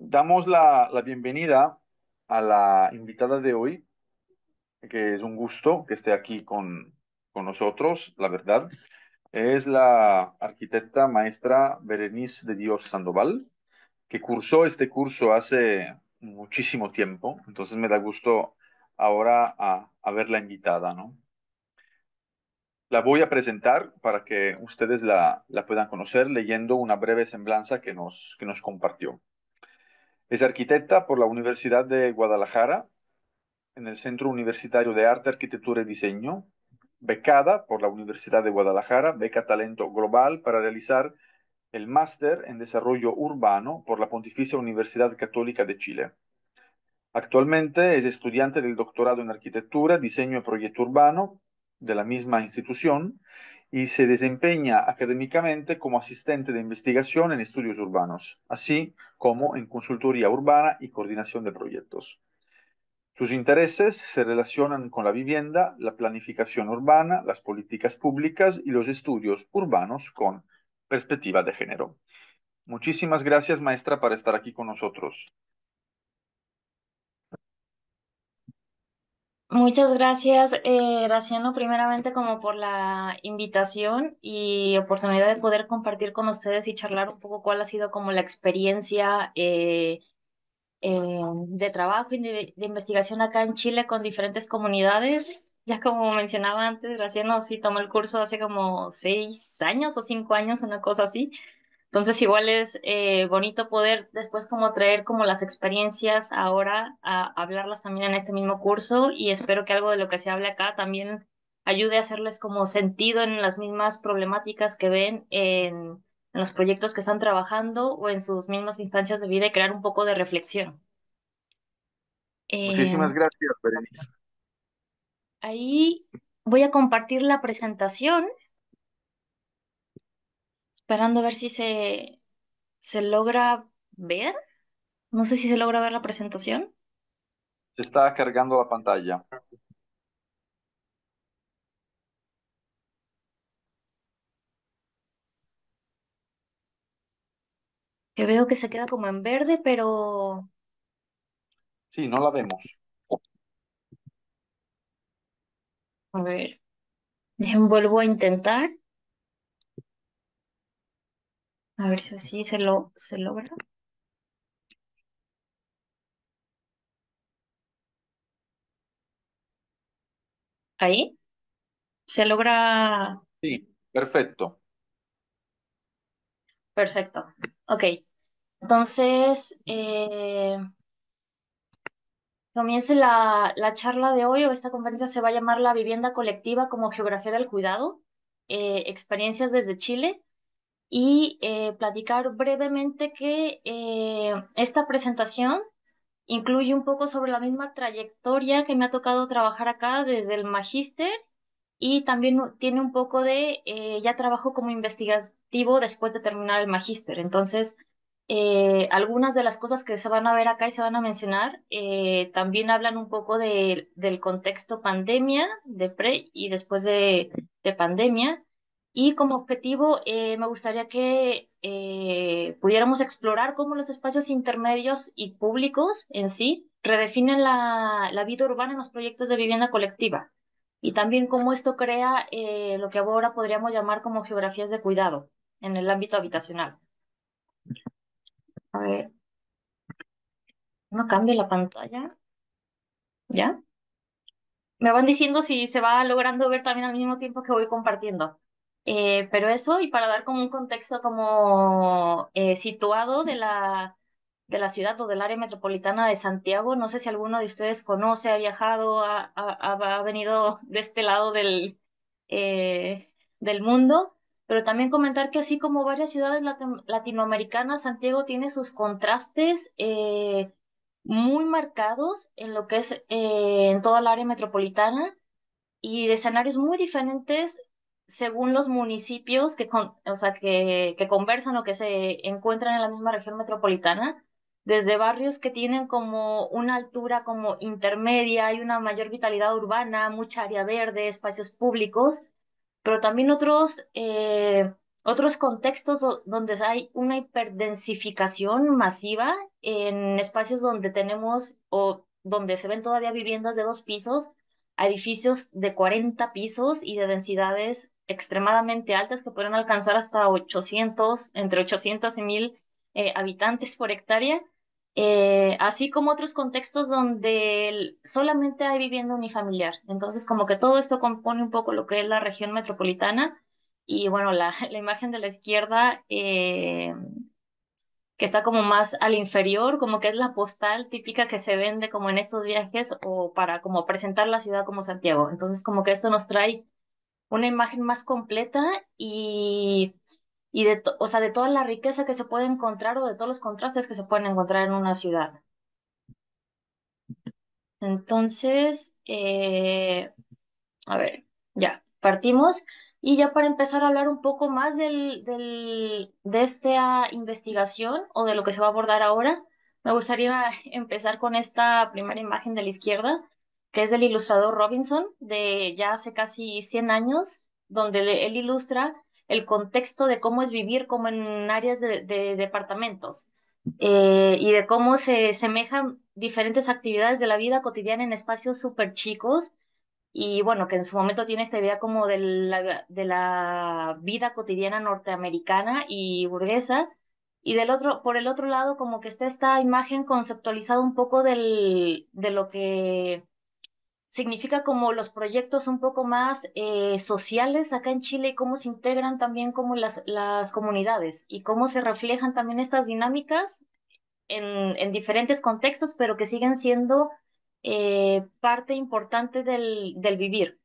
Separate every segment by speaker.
Speaker 1: Damos la bienvenida a la invitada de hoy, que es un gusto que esté aquí con nosotros, la verdad. Es la arquitecta maestra Berenice de Dios Sandoval, que cursó este curso hace muchísimo tiempo, entonces me da gusto ahora a verla invitada, ¿no? La voy a presentar para que ustedes la puedan conocer leyendo una breve semblanza que nos compartió. Es arquitecta por la Universidad de Guadalajara en el Centro Universitario de Arte, Arquitectura y Diseño, becada por la Universidad de Guadalajara, beca Talento Global para realizar el máster en Desarrollo Urbano por la Pontificia Universidad Católica de Chile. Actualmente es estudiante del doctorado en Arquitectura, Diseño y Proyecto Urbano de la misma institución y se desempeña académicamente como asistente de investigación en estudios urbanos, así como en consultoría urbana y coordinación de proyectos. Sus intereses se relacionan con la vivienda, la planificación urbana, las políticas públicas y los estudios urbanos con perspectiva de género. Muchísimas gracias, maestra, por estar aquí con nosotros.
Speaker 2: Muchas gracias, Graciano, primeramente como por la invitación y oportunidad de poder compartir con ustedes y charlar un poco cuál ha sido como la experiencia de trabajo y de investigación acá en Chile con diferentes comunidades. Ya como mencionaba antes, Graciano sí tomó el curso hace como 6 años o 5 años, una cosa así. Entonces igual es bonito poder después como traer como las experiencias ahora a hablarlas también en este mismo curso y espero que algo de lo que se hable acá también ayude a hacerles como sentido en las mismas problemáticas que ven en los proyectos que están trabajando o en sus mismas instancias de vida y crear un poco de reflexión. Eh,
Speaker 1: Muchísimas gracias, Berenice.
Speaker 2: Ahí voy a compartir la presentación, esperando a ver si se logra ver. No sé si se logra ver la presentación.
Speaker 1: Se está cargando la pantalla.
Speaker 2: Que veo que se queda como en verde, pero
Speaker 1: Sí, no la vemos.
Speaker 2: a ver, vuelvo a intentar, a ver si así se logra. Ahí, se logra.
Speaker 1: Sí, perfecto.
Speaker 2: Perfecto. Ok, entonces comience la charla de hoy o esta conferencia se va a llamar La vivienda colectiva como geografía del cuidado, experiencias desde Chile. Y platicar brevemente que esta presentación incluye un poco sobre la misma trayectoria que me ha tocado trabajar acá desde el magíster y también tiene un poco de, ya trabajo como investigativo después de terminar el magíster. Entonces, algunas de las cosas que se van a ver acá y se van a mencionar también hablan un poco del contexto pandemia, de pre y después de pandemia. Y como objetivo, me gustaría que pudiéramos explorar cómo los espacios intermedios y públicos en sí redefinen la vida urbana en los proyectos de vivienda colectiva y también cómo esto crea lo que ahora podríamos llamar como geografías de cuidado en el ámbito habitacional. A ver, no cambio la pantalla, ¿ya? Me van diciendo si se va logrando ver también al mismo tiempo que voy compartiendo. Pero eso, y para dar como un contexto como situado de la ciudad o del área metropolitana de Santiago, no sé si alguno de ustedes conoce, ha viajado, ha venido de este lado del mundo, pero también comentar que así como varias ciudades latinoamericanas, Santiago tiene sus contrastes muy marcados en lo que es en toda el área metropolitana y de escenarios muy diferentes según los municipios o sea, que conversan o que se encuentran en la misma región metropolitana, desde barrios que tienen como una altura como intermedia, hay una mayor vitalidad urbana, mucha área verde, espacios públicos, pero también Otros contextos donde hay una hiperdensificación masiva en espacios donde tenemos o donde se ven todavía viviendas de 2 pisos, a edificios de 40 pisos y de densidades extremadamente altas que pueden alcanzar hasta 800, entre 800 y 1000 habitantes por hectárea, así como otros contextos donde solamente hay vivienda unifamiliar. Entonces, como que todo esto compone un poco lo que es la región metropolitana. Y bueno, la imagen de la izquierda, que está como más al inferior, como que es la postal típica que se vende como en estos viajes o para como presentar la ciudad como Santiago. Entonces, como que esto nos trae una imagen más completa y o sea, de toda la riqueza que se puede encontrar o de todos los contrastes que se pueden encontrar en una ciudad. Entonces, a ver, ya, partimos. Y ya para empezar a hablar un poco más de esta investigación o de lo que se va a abordar ahora, me gustaría empezar con esta primera imagen de la izquierda, que es del ilustrador Robinson, de ya hace casi 100 años, donde él ilustra el contexto de cómo es vivir como en áreas de departamentos, y de cómo se semejan diferentes actividades de la vida cotidiana en espacios súper chicos y bueno, que en su momento tiene esta idea como de la vida cotidiana norteamericana y burguesa, y por el otro lado, como que está esta imagen conceptualizada un poco de lo que significa como los proyectos un poco más sociales acá en Chile y cómo se integran también como las comunidades y cómo se reflejan también estas dinámicas en diferentes contextos, pero que siguen siendo parte importante del vivir.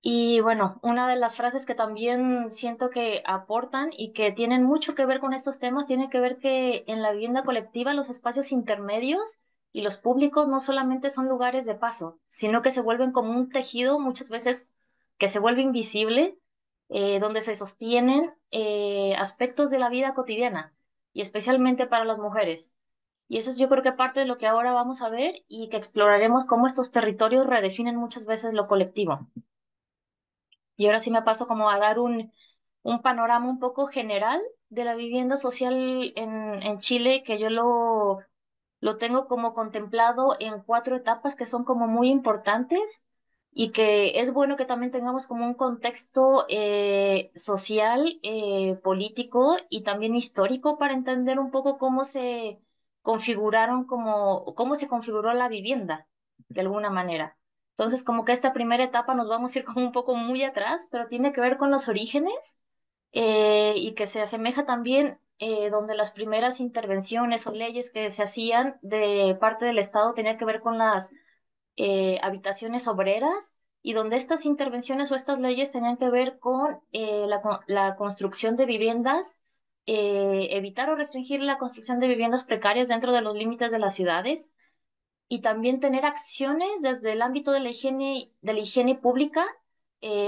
Speaker 2: Y bueno, una de las frases que también siento que aportan y que tienen mucho que ver con estos temas tiene que ver que en la vivienda colectiva los espacios intermedios y los públicos no solamente son lugares de paso, sino que se vuelven como un tejido muchas veces que se vuelve invisible, donde se sostienen aspectos de la vida cotidiana y especialmente para las mujeres. Y eso es yo creo que parte de lo que ahora vamos a ver y que exploraremos cómo estos territorios redefinen muchas veces lo colectivo. Y ahora sí me paso como a dar un panorama un poco general de la vivienda social en Chile, que yo lo tengo como contemplado en 4 etapas que son como muy importantes y que es bueno que también tengamos como un contexto social, político y también histórico para entender un poco cómo se configuraron cómo se configuró la vivienda de alguna manera. Entonces, como que esta primera etapa nos vamos a ir como un poco muy atrás, pero tiene que ver con los orígenes, y que se asemeja también donde las primeras intervenciones o leyes que se hacían de parte del Estado tenía que ver con las habitaciones obreras y donde estas intervenciones o estas leyes tenían que ver con la construcción de viviendas, evitar o restringir la construcción de viviendas precarias dentro de los límites de las ciudades y también tener acciones desde el ámbito de la higiene pública,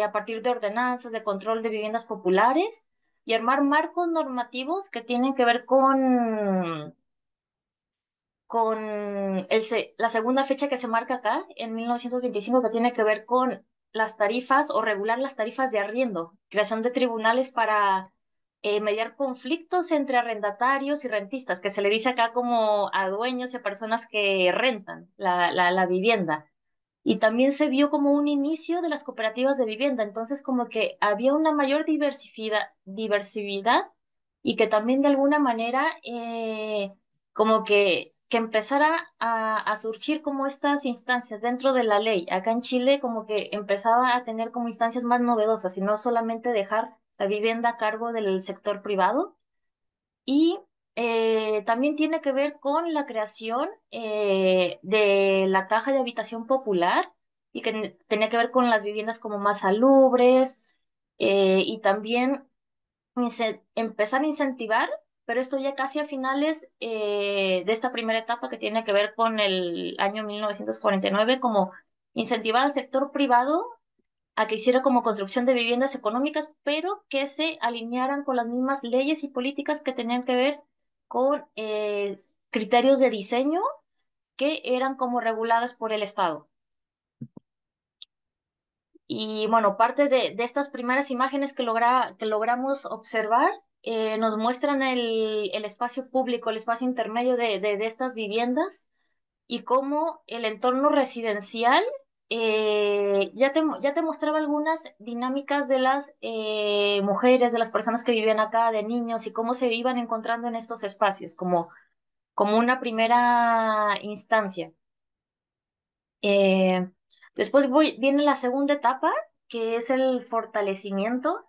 Speaker 2: a partir de ordenanzas de control de viviendas populares y armar marcos normativos que tienen que ver con la segunda fecha que se marca acá, en 1925, que tiene que ver con las tarifas o regular las tarifas de arriendo, creación de tribunales para mediar conflictos entre arrendatarios y rentistas, que se le dice acá como a dueños y a personas que rentan la vivienda. Y también se vio como un inicio de las cooperativas de vivienda, entonces como que había una mayor diversidad y que también de alguna manera como que empezara a surgir como estas instancias dentro de la ley. Acá en Chile como que empezaba a tener como instancias más novedosas y no solamente dejar la vivienda a cargo del sector privado. Y también tiene que ver con la creación de la caja de habitación popular y que tenía que ver con las viviendas como más salubres, y también empezar a incentivar, pero esto ya casi a finales de esta primera etapa que tiene que ver con el año 1949, como incentivar al sector privado a que hiciera como construcción de viviendas económicas, pero que se alinearan con las mismas leyes y políticas que tenían que ver con criterios de diseño que eran como reguladas por el Estado. Y bueno, parte de estas primeras imágenes que logramos observar nos muestran el espacio público, el espacio intermedio de estas viviendas y cómo el entorno residencial ya te mostraba algunas dinámicas de las mujeres, de las personas que vivían acá, de niños y cómo se iban encontrando en estos espacios, como una primera instancia. Eh, Después viene la segunda etapa, que es el fortalecimiento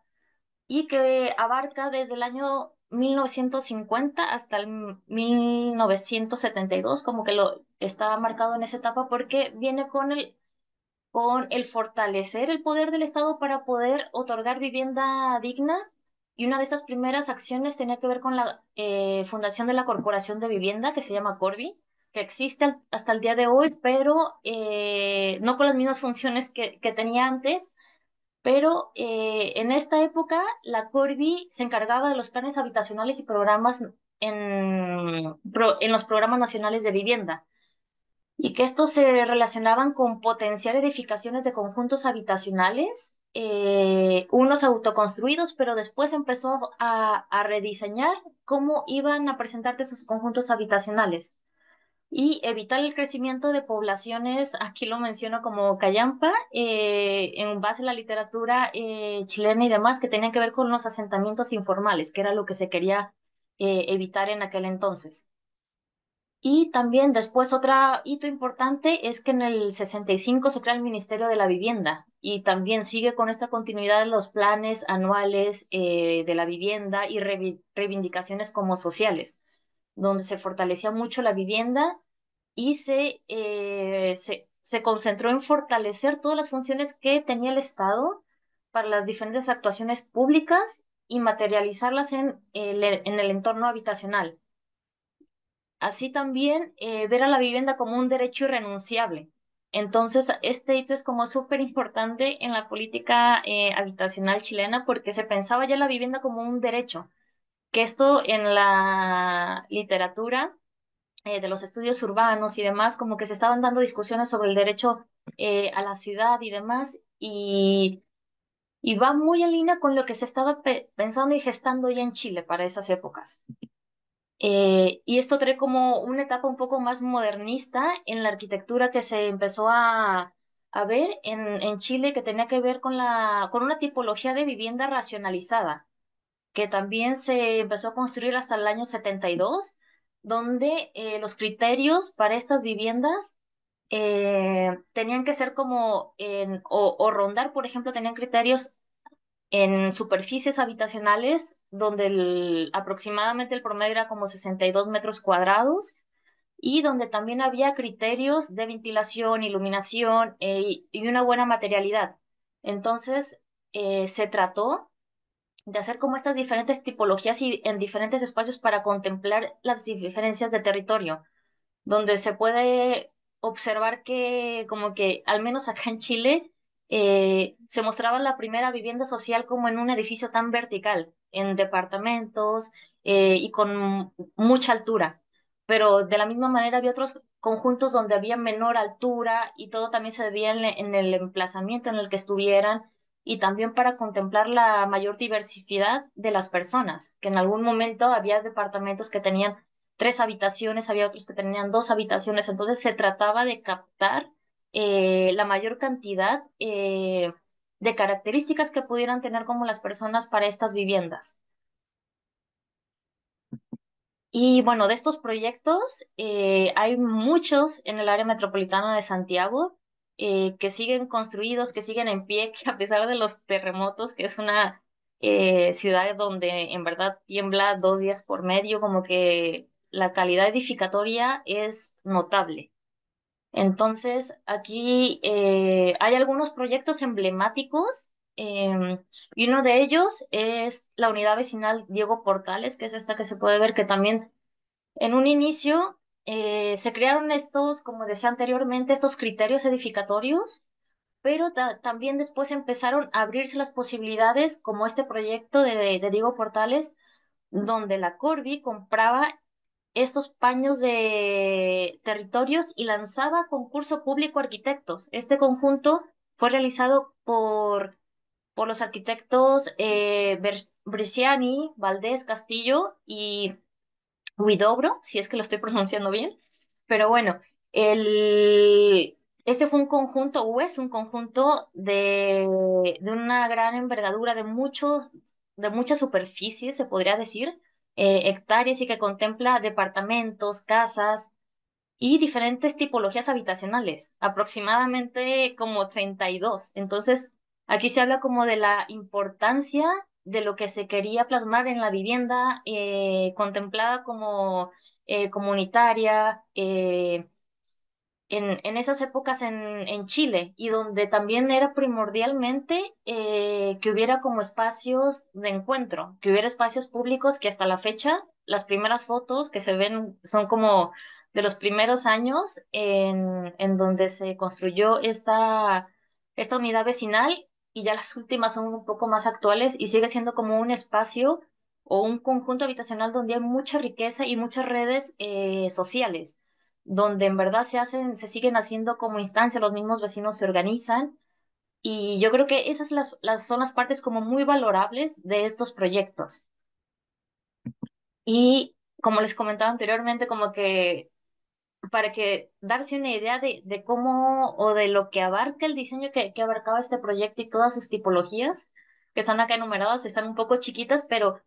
Speaker 2: y que abarca desde el año 1950 hasta el 1972, como que lo está marcado en esa etapa porque viene con el fortalecer el poder del Estado para poder otorgar vivienda digna. Y una de estas primeras acciones tenía que ver con la fundación de la Corporación de Vivienda, que se llama Corvi, que existe hasta el día de hoy, pero no con las mismas funciones que tenía antes. Pero en esta época, la Corvi se encargaba de los planes habitacionales y programas en los programas nacionales de vivienda y que estos se relacionaban con potenciar edificaciones de conjuntos habitacionales, unos autoconstruidos, pero después empezó a rediseñar cómo iban a presentarse esos conjuntos habitacionales y evitar el crecimiento de poblaciones, aquí lo menciono como Callampa, en base a la literatura chilena y demás, que tenían que ver con los asentamientos informales, que era lo que se quería evitar en aquel entonces. Y también después otro hito importante es que en el 65 se crea el Ministerio de la Vivienda y también sigue con esta continuidad de los planes anuales de la vivienda y reivindicaciones como sociales, donde se fortalecía mucho la vivienda y se concentró en fortalecer todas las funciones que tenía el Estado para las diferentes actuaciones públicas y materializarlas en el entorno habitacional. Así también ver a la vivienda como un derecho irrenunciable. Entonces, este hito es como súper importante en la política habitacional chilena porque se pensaba ya la vivienda como un derecho, que esto en la literatura de los estudios urbanos y demás, como que se estaban dando discusiones sobre el derecho a la ciudad y demás, y va muy en línea con lo que se estaba pensando y gestando ya en Chile para esas épocas. Y esto trae como una etapa un poco más modernista en la arquitectura que se empezó a ver en Chile, que tenía que ver con una tipología de vivienda racionalizada, que también se empezó a construir hasta el año 72, donde los criterios para estas viviendas tenían que ser o rondar, por ejemplo, tenían criterios en superficies habitacionales donde aproximadamente el promedio era como 62 metros cuadrados y donde también había criterios de ventilación, iluminación y una buena materialidad. Entonces, se trató de hacer como estas diferentes tipologías y en diferentes espacios para contemplar las diferencias de territorio donde se puede observar que como que al menos acá en Chile se mostraba la primera vivienda social como en un edificio tan vertical, en departamentos y con mucha altura. Pero de la misma manera había otros conjuntos donde había menor altura y todo también se debía en el emplazamiento en el que estuvieran y también para contemplar la mayor diversidad de las personas, que en algún momento había departamentos que tenían 3 habitaciones, había otros que tenían 2 habitaciones, entonces se trataba de captar la mayor cantidad de características que pudieran tener como las personas para estas viviendas. Y bueno, de estos proyectos hay muchos en el área metropolitana de Santiago que siguen construidos, que siguen en pie, que a pesar de los terremotos, que es una ciudad donde en verdad tiembla 2 días por medio, como que la calidad edificatoria es notable. Entonces, aquí hay algunos proyectos emblemáticos y uno de ellos es la unidad vecinal Diego Portales, que es esta que se puede ver que también en un inicio se crearon estos, como decía anteriormente, estos criterios edificatorios, pero también después empezaron a abrirse las posibilidades, como este proyecto de Diego Portales, donde la Corvi compraba estos paños de territorios y lanzaba a concurso público arquitectos. Este conjunto fue realizado por los arquitectos Bresciani, Valdés, Castillo y Huidobro, si es que lo estoy pronunciando bien. Pero bueno, este fue un conjunto, o es un conjunto de una gran envergadura, de mucha superficie, se podría decir, hectáreas, y que contempla departamentos, casas y diferentes tipologías habitacionales, aproximadamente como 32. Entonces, aquí se habla como de la importancia de lo que se quería plasmar en la vivienda, contemplada como comunitaria, en esas épocas en Chile, y donde también era primordialmente que hubiera como espacios de encuentro, que hubiera espacios públicos, que hasta la fecha las primeras fotos que se ven son como de los primeros años en donde se construyó esta unidad vecinal, y ya las últimas son un poco más actuales y sigue siendo como un espacio o un conjunto habitacional donde hay mucha riqueza y muchas redes sociales, donde en verdad se siguen haciendo como instancias, los mismos vecinos se organizan, y yo creo que esas son las partes como muy valorables de estos proyectos. Y como les comentaba anteriormente, como que para que darse una idea de cómo o de lo que abarca el diseño que abarcaba este proyecto y todas sus tipologías, que están acá enumeradas, están un poco chiquitas, pero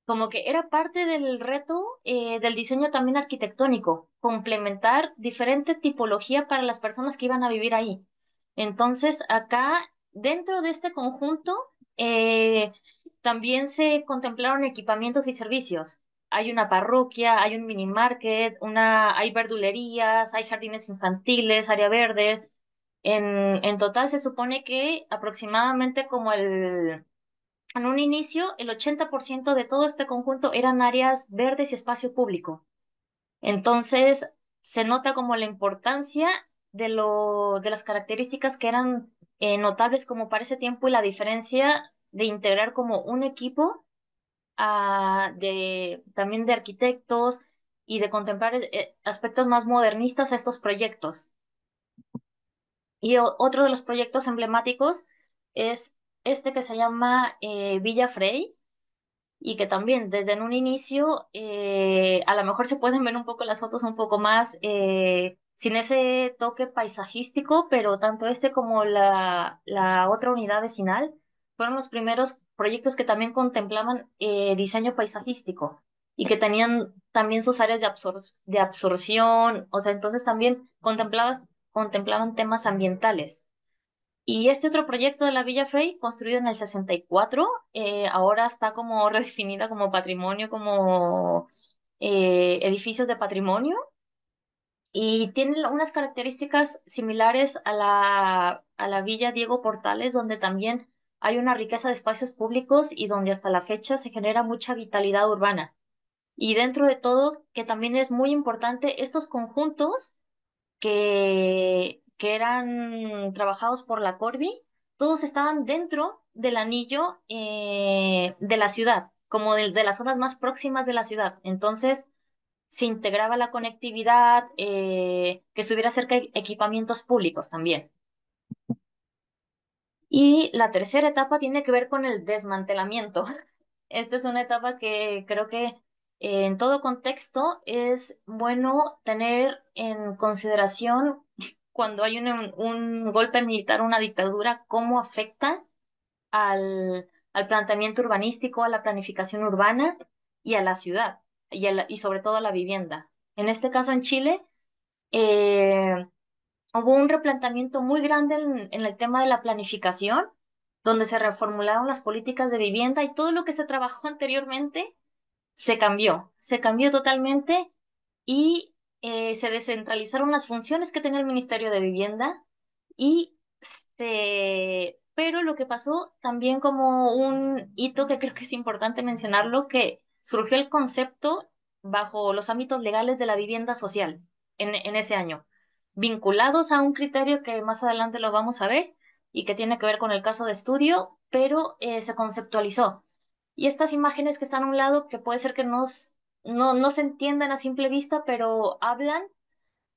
Speaker 2: como que era parte del reto del diseño también arquitectónico, complementar diferente tipología para las personas que iban a vivir ahí. Entonces, acá, dentro de este conjunto, eh, también se contemplaron equipamientos y servicios. Hay una parroquia, hay un mini market, hay verdulerías, hay jardines infantiles, área verde. En total se supone que aproximadamente como en un inicio, el 80% de todo este conjunto eran áreas verdes y espacio público. Entonces, se nota como la importancia de las características que eran notables como para ese tiempo, y la diferencia de integrar como un equipo también de arquitectos, y de contemplar aspectos más modernistas a estos proyectos. Y otro de los proyectos emblemáticos es este que se llama Villa Frey, y que también desde en un inicio a lo mejor se pueden ver un poco las fotos un poco más sin ese toque paisajístico, pero tanto este como la otra unidad vecinal fueron los primeros proyectos que también contemplaban diseño paisajístico, y que tenían también sus áreas de absorción, o sea, entonces también contemplaban temas ambientales. Y este otro proyecto de la Villa Frey, construido en el 64, ahora está como redefinida como patrimonio, como edificios de patrimonio, y tiene unas características similares a la Villa Diego Portales, donde también hay una riqueza de espacios públicos y donde hasta la fecha se genera mucha vitalidad urbana. Y dentro de todo, que también es muy importante, estos conjuntos que eran trabajados por la Corby, todos estaban dentro del anillo de la ciudad, como de las zonas más próximas de la ciudad. Entonces, se integraba la conectividad, que estuviera cerca de equipamientos públicos también. Y la tercera etapa tiene que ver con el desmantelamiento. Esta es una etapa que creo que en todo contexto es bueno tener en consideración cuando hay un golpe militar, una dictadura, cómo afecta al planteamiento urbanístico, a la planificación urbana y a la ciudad, y sobre todo a la vivienda. En este caso, en Chile, eh, hubo un replanteamiento muy grande en el tema de la planificación, donde se reformularon las políticas de vivienda, y todo lo que se trabajó anteriormente se cambió totalmente, y se descentralizaron las funciones que tenía el Ministerio de Vivienda, pero lo que pasó también como un hito que creo que es importante mencionarlo, que surgió el concepto bajo los ámbitos legales de la vivienda social en ese año, vinculados a un criterio que más adelante lo vamos a ver y que tiene que ver con el caso de estudio, pero se conceptualizó. Y estas imágenes que están a un lado, que puede ser que no se entiendan a simple vista, pero hablan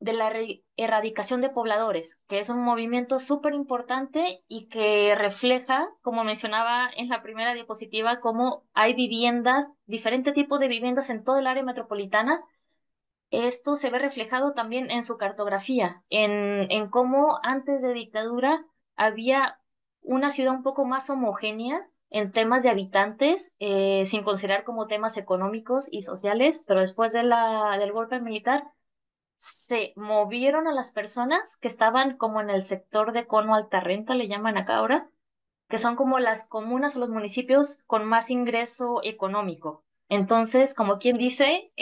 Speaker 2: de la erradicación de pobladores, que es un movimiento súper importante y que refleja, como mencionaba en la primera diapositiva, cómo hay viviendas, diferente tipo de viviendas en todo el área metropolitana. Esto se ve reflejado también en su cartografía, en cómo antes de dictadura había una ciudad un poco más homogénea en temas de habitantes, sin considerar como temas económicos y sociales, pero después de del golpe militar se movieron a las personas que estaban como en el sector de cono alta renta, le llaman acá ahora, que son como las comunas o los municipios con más ingreso económico. Entonces, como quien dice,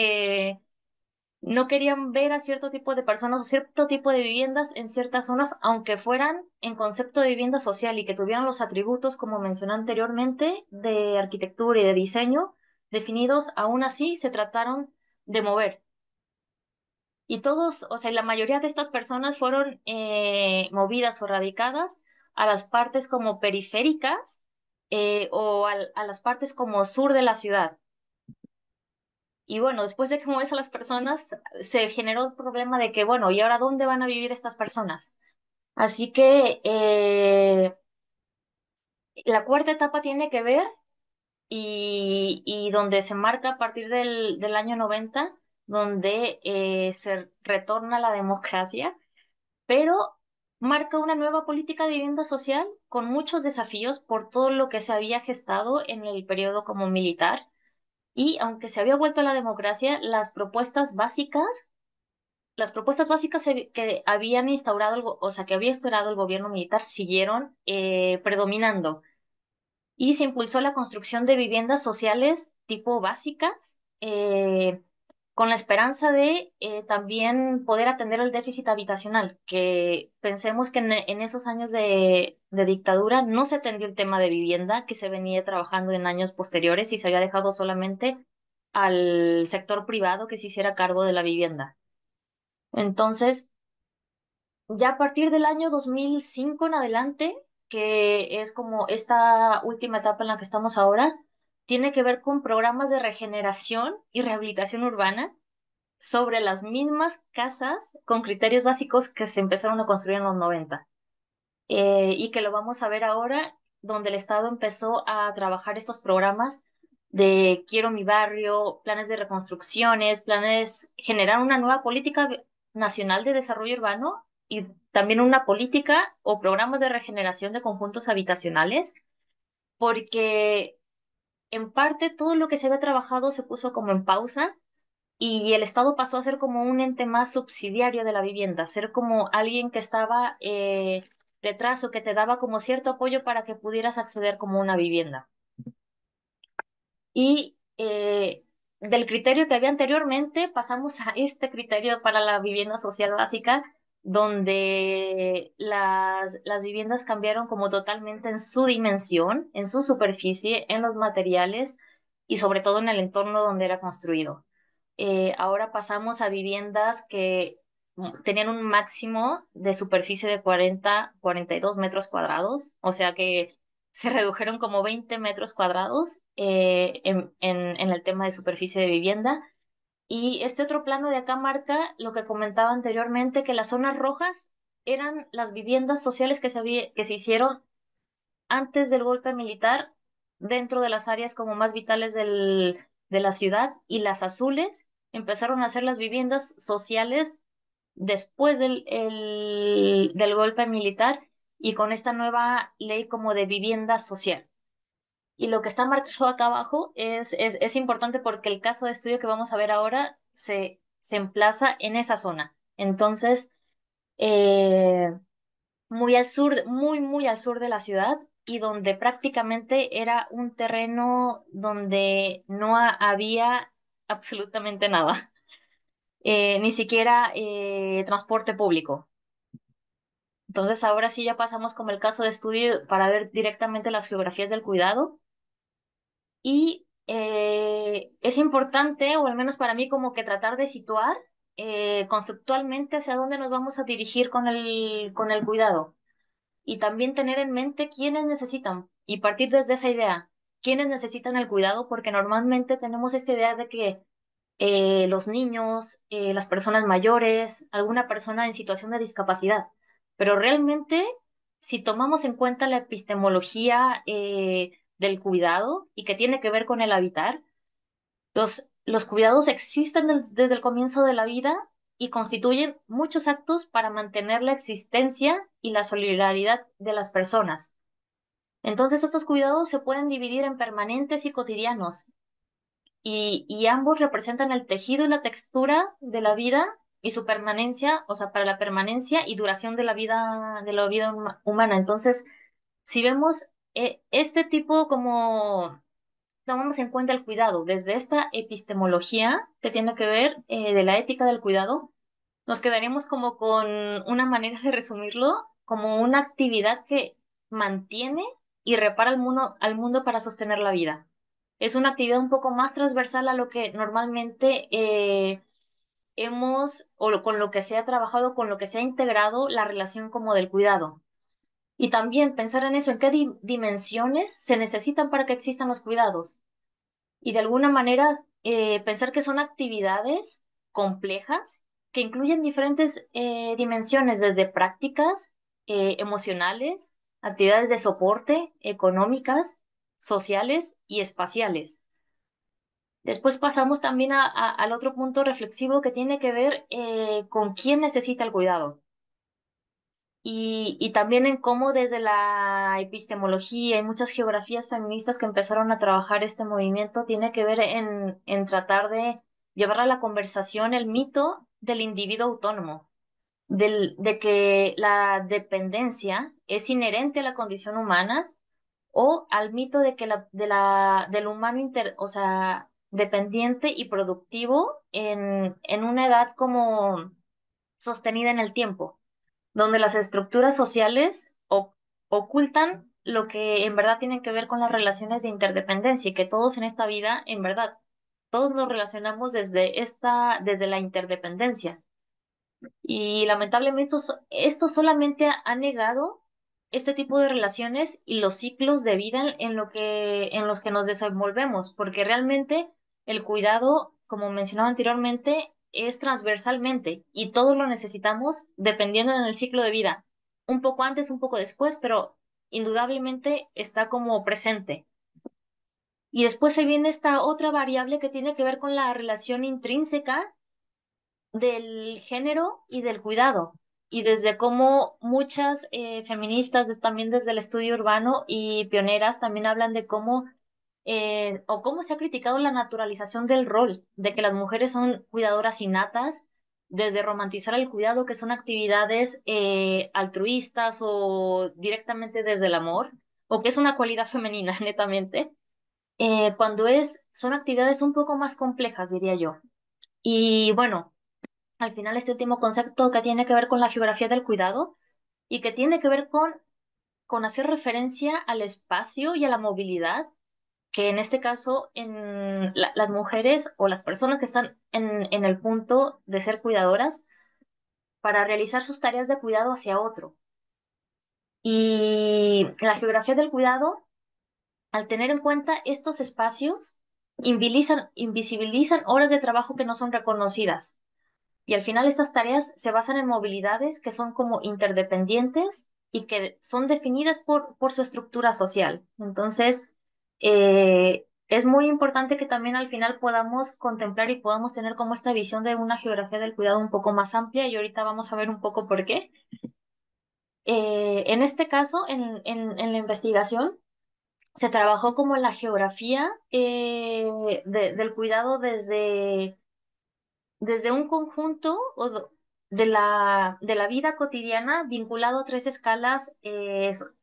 Speaker 2: no querían ver a cierto tipo de personas o cierto tipo de viviendas en ciertas zonas, aunque fueran en concepto de vivienda social y que tuvieran los atributos, como mencioné anteriormente, de arquitectura y de diseño definidos, aún así se trataron de mover. Y todos, o sea, la mayoría de estas personas fueron movidas o radicadas a las partes como periféricas o a las partes como sur de la ciudad. Y bueno, después de que mueves a las personas, se generó el problema de que, bueno, ¿y ahora dónde van a vivir estas personas? Así que la cuarta etapa tiene que ver y donde se marca a partir del año 90 donde se retorna la democracia, pero marca una nueva política de vivienda social con muchos desafíos por todo lo que se había gestado en el periodo como militar. Y aunque se había vuelto a la democracia, las propuestas básicas que habían instaurado, o sea, que había instaurado el gobierno militar siguieron predominando. Y se impulsó la construcción de viviendas sociales tipo básicas, con la esperanza de también poder atender el déficit habitacional, que pensemos que en esos años de dictadura no se atendió el tema de vivienda, que se venía trabajando en años posteriores y se había dejado solamente al sector privado que se hiciera cargo de la vivienda. Entonces, ya a partir del año 2005 en adelante, que es como esta última etapa en la que estamos ahora, tiene que ver con programas de regeneración y rehabilitación urbana sobre las mismas casas con criterios básicos que se empezaron a construir en los 90 y que lo vamos a ver ahora, donde el Estado empezó a trabajar estos programas de Quiero mi barrio, planes de reconstrucciones, planes, generar una nueva política nacional de desarrollo urbano y también una política o programas de regeneración de conjuntos habitacionales, porque en parte todo lo que se había trabajado se puso como en pausa y el Estado pasó a ser como un ente más subsidiario de la vivienda, ser como alguien que estaba detrás o que te daba como cierto apoyo para que pudieras acceder como una vivienda. Y del criterio que había anteriormente pasamos a este criterio para la vivienda social básica, donde las viviendas cambiaron como totalmente en su dimensión, en su superficie, en los materiales y sobre todo en el entorno donde era construido. Ahora pasamos a viviendas que tenían un máximo de superficie de 42 metros cuadrados, o sea que se redujeron como 20 metros cuadrados en el tema de superficie de vivienda. Y este otro plano de acá marca lo que comentaba anteriormente, que las zonas rojas eran las viviendas sociales que se hicieron antes del golpe militar dentro de las áreas como más vitales de la ciudad, y las azules empezaron a hacer las viviendas sociales después del golpe militar y con esta nueva ley como de vivienda social. Y lo que está marcado acá abajo es importante porque el caso de estudio que vamos a ver ahora se emplaza en esa zona. Entonces, eh, muy al sur, muy, muy al sur de la ciudad y donde prácticamente era un terreno donde no había absolutamente nada, ni siquiera transporte público. Entonces ahora sí ya pasamos como el caso de estudio para ver directamente las geografías del cuidado y es importante, o al menos para mí, como que tratar de situar conceptualmente hacia dónde nos vamos a dirigir con el cuidado y también tener en mente quiénes necesitan y partir desde esa idea, quiénes necesitan el cuidado, porque normalmente tenemos esta idea de que los niños, las personas mayores, alguna persona en situación de discapacidad. Pero realmente, si tomamos en cuenta la epistemología del cuidado y que tiene que ver con el habitar, los cuidados existen desde el comienzo de la vida y constituyen muchos actos para mantener la existencia y la solidaridad de las personas. Entonces, estos cuidados se pueden dividir en permanentes y cotidianos, y ambos representan el tejido y la textura de la vida y su permanencia, o sea, para la permanencia y duración de la vida humana. Entonces, si vemos este tipo como tomamos en cuenta el cuidado desde esta epistemología que tiene que ver de la ética del cuidado, nos quedaríamos como con una manera de resumirlo como una actividad que mantiene y repara al mundo para sostener la vida. Es una actividad un poco más transversal a lo que normalmente con lo que se ha trabajado, con lo que se ha integrado la relación como del cuidado. Y también pensar en eso, en qué dimensiones se necesitan para que existan los cuidados y de alguna manera pensar que son actividades complejas que incluyen diferentes dimensiones, desde prácticas emocionales, actividades de soporte, económicas, sociales y espaciales. Después pasamos también al otro punto reflexivo que tiene que ver con quién necesita el cuidado. Y también en cómo desde la epistemología y muchas geografías feministas que empezaron a trabajar este movimiento tiene que ver en tratar de llevar a la conversación el mito del individuo autónomo, de que la dependencia es inherente a la condición humana o al mito de que del humano o sea, dependiente y productivo en una edad como sostenida en el tiempo donde las estructuras sociales ocultan lo que en verdad tienen que ver con las relaciones de interdependencia y que todos en esta vida, en verdad, todos nos relacionamos desde la interdependencia. Y lamentablemente esto solamente ha negado este tipo de relaciones y los ciclos de vida en los que nos desenvolvemos, porque realmente el cuidado, como mencionaba anteriormente, es transversalmente y todos lo necesitamos dependiendo del ciclo de vida. Un poco antes, un poco después, pero indudablemente está como presente. Y después se viene esta otra variable que tiene que ver con la relación intrínseca del género y del cuidado. Y desde cómo muchas feministas, también desde el estudio urbano y pioneras, también hablan de cómo, o cómo se ha criticado la naturalización del rol, de que las mujeres son cuidadoras innatas, desde romantizar el cuidado, que son actividades altruistas o directamente desde el amor, o que es una cualidad femenina, netamente, son actividades un poco más complejas, diría yo. Y bueno, al final este último concepto que tiene que ver con la geografía del cuidado y que tiene que ver con hacer referencia al espacio y a la movilidad, que en este caso las mujeres o las personas que están en el punto de ser cuidadoras para realizar sus tareas de cuidado hacia otro. Y la geografía del cuidado, al tener en cuenta estos espacios, invisibilizan horas de trabajo que no son reconocidas. Y al final estas tareas se basan en movilidades que son como interdependientes y que son definidas por su estructura social. Entonces, es muy importante que también al final podamos contemplar y podamos tener como esta visión de una geografía del cuidado un poco más amplia y ahorita vamos a ver un poco por qué. En este caso, en la investigación, se trabajó como la geografía del cuidado desde un conjunto de la vida cotidiana vinculado a tres escalas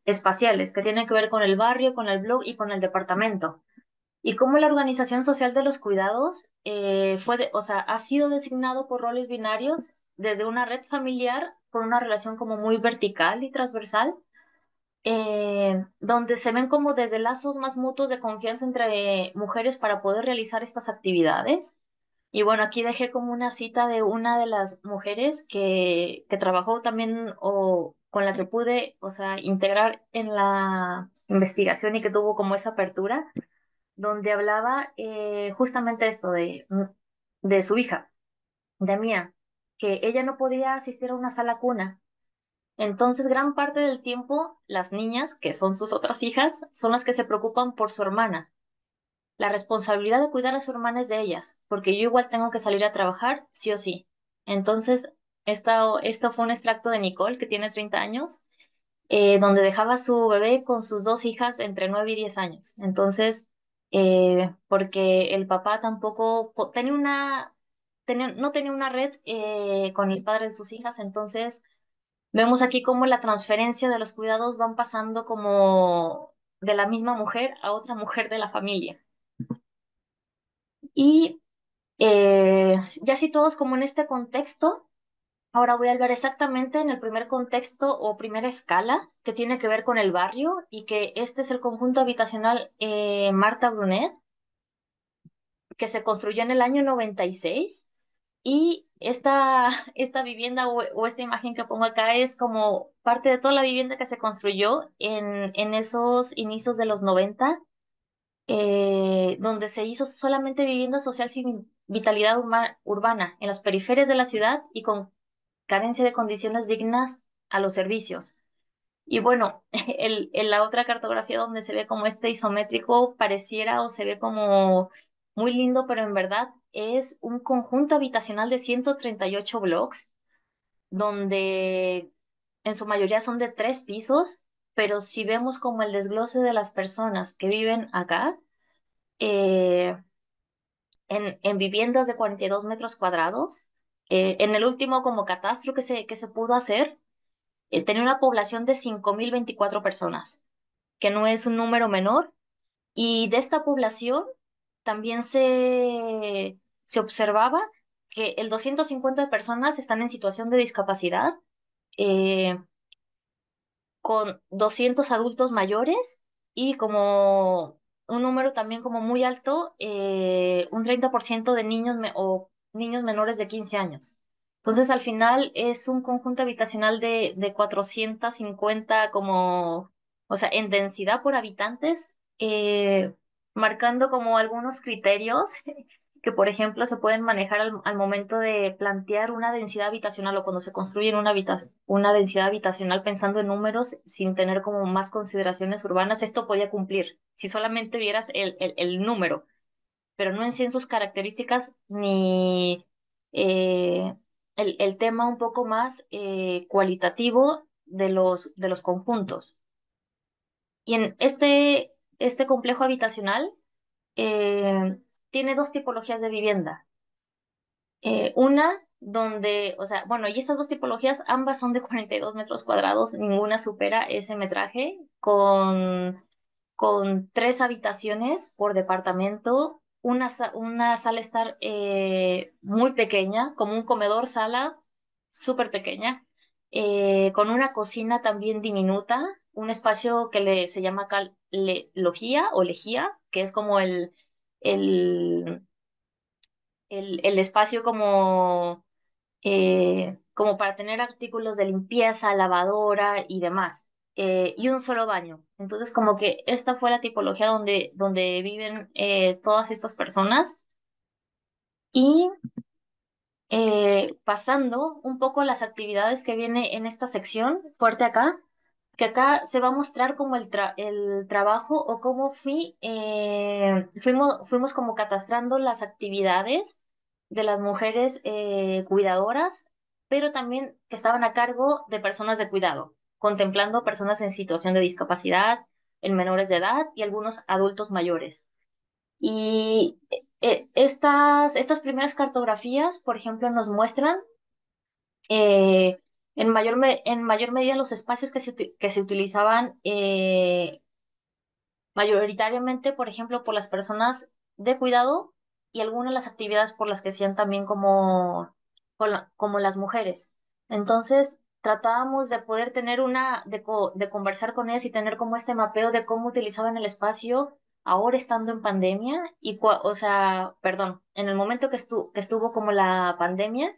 Speaker 2: espaciales que tienen que ver con el barrio, con el blog y con el departamento. Y cómo la organización social de los cuidados o sea, ha sido designado por roles binarios desde una red familiar con una relación como muy vertical y transversal, donde se ven como desde lazos más mutuos de confianza entre mujeres para poder realizar estas actividades. Y bueno, aquí dejé como una cita de una de las mujeres que trabajó también o con la que pude, o sea, integrar en la investigación y que tuvo como esa apertura, donde hablaba justamente esto de de su hija, de Mía, que ella no podía asistir a una sala cuna. Entonces, gran parte del tiempo, las niñas, que son sus otras hijas, son las que se preocupan por su hermana. La responsabilidad de cuidar a su hermana es de ellas, porque yo igual tengo que salir a trabajar, sí o sí. Entonces, esto fue un extracto de Nicole, que tiene 30 años, donde dejaba a su bebé con sus dos hijas entre 9 y 10 años. Entonces, porque el papá tampoco no tenía una red con el padre de sus hijas, entonces vemos aquí cómo la transferencia de los cuidados van pasando como de la misma mujer a otra mujer de la familia. Y ya situados como en este contexto, ahora voy a hablar exactamente en el primer contexto o primera escala que tiene que ver con el barrio y que este es el conjunto habitacional Marta Brunet, que se construyó en el año 96 y esta vivienda o esta imagen que pongo acá es como parte de toda la vivienda que se construyó en esos inicios de los 90, donde se hizo solamente vivienda social sin vitalidad urbana en las periferias de la ciudad y con carencia de condiciones dignas a los servicios. Y bueno, la otra cartografía donde se ve como este isométrico pareciera o se ve como muy lindo, pero en verdad es un conjunto habitacional de 138 blocks, donde en su mayoría son de 3 pisos, pero si vemos como el desglose de las personas que viven acá, eh, en viviendas de 42 metros cuadrados, en el último como catastro que se pudo hacer, tenía una población de 5.024 personas, que no es un número menor, y de esta población también se observaba que el 250 personas están en situación de discapacidad, eh, con 200 adultos mayores y como un número también como muy alto, un 30% de niños o niños menores de 15 años. Entonces, al final es un conjunto habitacional de 450 como, o sea, en densidad por habitantes, marcando como algunos criterios que, por ejemplo, se pueden manejar al momento de plantear una densidad habitacional o cuando se construye una densidad habitacional pensando en números sin tener como más consideraciones urbanas, esto podía cumplir si solamente vieras el número, pero no en sí en sus características ni eh, el tema un poco más cualitativo de los conjuntos. Y en este complejo habitacional eh, tiene dos tipologías de vivienda. Una donde, o sea, bueno, y estas dos tipologías, ambas son de 42 metros cuadrados, ninguna supera ese metraje, con 3 habitaciones por departamento, una sala estar muy pequeña, como un comedor sala súper pequeña, con una cocina también diminuta, un espacio que se llama acá logía o lejía, que es como el, el espacio como para tener artículos de limpieza, lavadora y demás, y un solo baño. Entonces, como que esta fue la tipología donde viven todas estas personas. Y pasando un poco las actividades que viene en esta sección fuerte acá, que acá se va a mostrar como el trabajo o cómo fuimos como catastrando las actividades de las mujeres cuidadoras, pero también que estaban a cargo de personas de cuidado, contemplando personas en situación de discapacidad, en menores de edad y algunos adultos mayores. Y estas primeras cartografías, por ejemplo, nos muestran en mayor medida los espacios que se utilizaban mayoritariamente, por ejemplo, por las personas de cuidado y algunas de las actividades por las que hacían también como las mujeres. Entonces, tratábamos de poder tener de conversar con ellas y tener como este mapeo de cómo utilizaban el espacio ahora estando en pandemia o sea, perdón, en el momento que estuvo como la pandemia,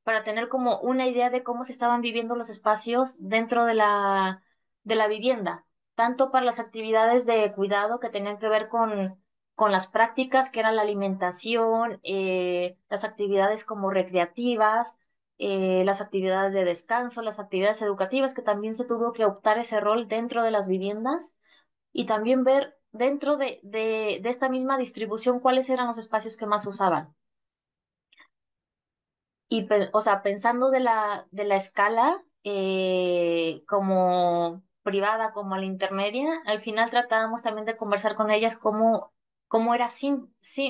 Speaker 2: para tener como una idea de cómo se estaban viviendo los espacios dentro de la vivienda, tanto para las actividades de cuidado que tenían que ver con las prácticas que eran la alimentación, las actividades como recreativas, las actividades de descanso, las actividades educativas, que también se tuvo que optar ese rol dentro de las viviendas y también ver dentro de esta misma distribución cuáles eran los espacios que más usaban. Y, o sea, pensando de la escala como privada, como a la intermedia, al final tratábamos también de conversar con ellas cómo era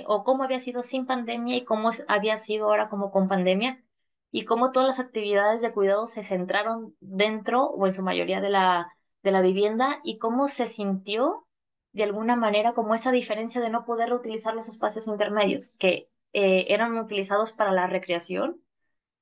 Speaker 2: o cómo había sido sin pandemia y cómo había sido ahora como con pandemia, y cómo todas las actividades de cuidado se centraron dentro o en su mayoría de la vivienda, y cómo se sintió de alguna manera como esa diferencia de no poder utilizar los espacios intermedios que eran utilizados para la recreación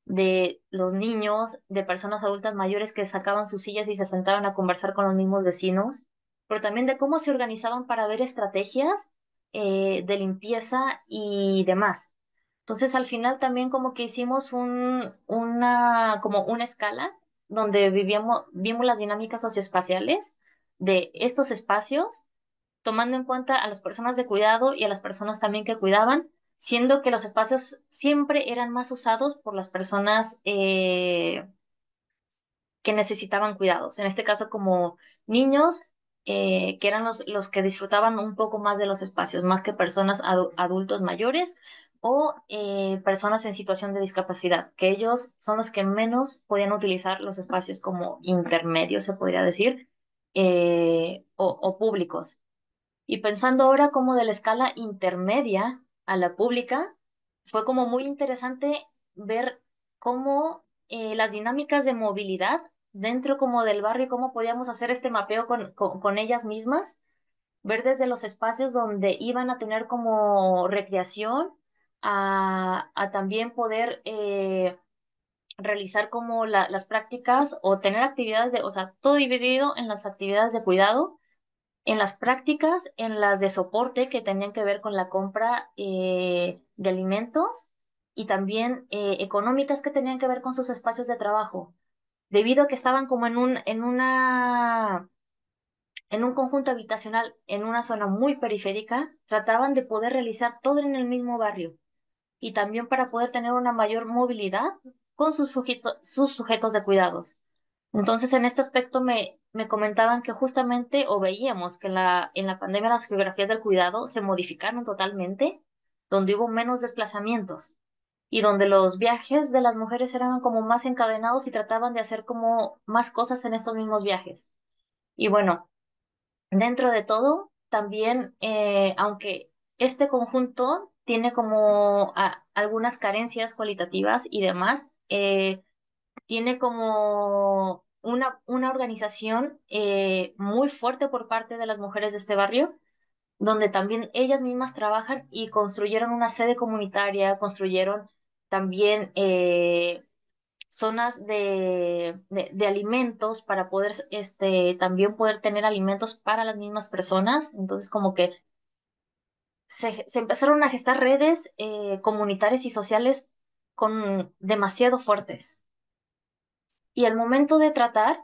Speaker 2: de los niños, de personas adultas mayores que sacaban sus sillas y se sentaban a conversar con los mismos vecinos, pero también de cómo se organizaban para ver estrategias de limpieza y demás. Entonces, al final también como que hicimos como una escala donde vimos las dinámicas socioespaciales de estos espacios, tomando en cuenta a las personas de cuidado y a las personas también que cuidaban, siendo que los espacios siempre eran más usados por las personas que necesitaban cuidados. En este caso, como niños, que eran los que disfrutaban un poco más de los espacios, más que personas adultos mayores o personas en situación de discapacidad, que ellos son los que menos podían utilizar los espacios como intermedios, se podría decir, o públicos. Y pensando ahora como de la escala intermedia a la pública, fue como muy interesante ver cómo las dinámicas de movilidad dentro como del barrio, cómo podíamos hacer este mapeo con ellas mismas, ver desde los espacios donde iban a tener como recreación, a también poder realizar como las prácticas o tener actividades o sea, todo dividido en las actividades de cuidado, en las prácticas, en las de soporte que tenían que ver con la compra de alimentos, y también económicas que tenían que ver con sus espacios de trabajo, debido a que estaban como en un conjunto habitacional en una zona muy periférica, trataban de poder realizar todo en el mismo barrio y también para poder tener una mayor movilidad con sus sujetos de cuidados. Entonces, en este aspecto me comentaban que justamente, o veíamos que en la pandemia las geografías del cuidado se modificaron totalmente, donde hubo menos desplazamientos y donde los viajes de las mujeres eran como más encadenados y trataban de hacer como más cosas en estos mismos viajes. Y bueno, dentro de todo, también, aunque este conjunto tiene como algunas carencias cualitativas y demás, tiene como una organización muy fuerte por parte de las mujeres de este barrio, donde también ellas mismas trabajan y construyeron una sede comunitaria, construyeron también zonas de alimentos para poder también poder tener alimentos para las mismas personas. Entonces, como que se empezaron a gestar redes comunitarias y sociales demasiado fuertes. Y al momento de tratar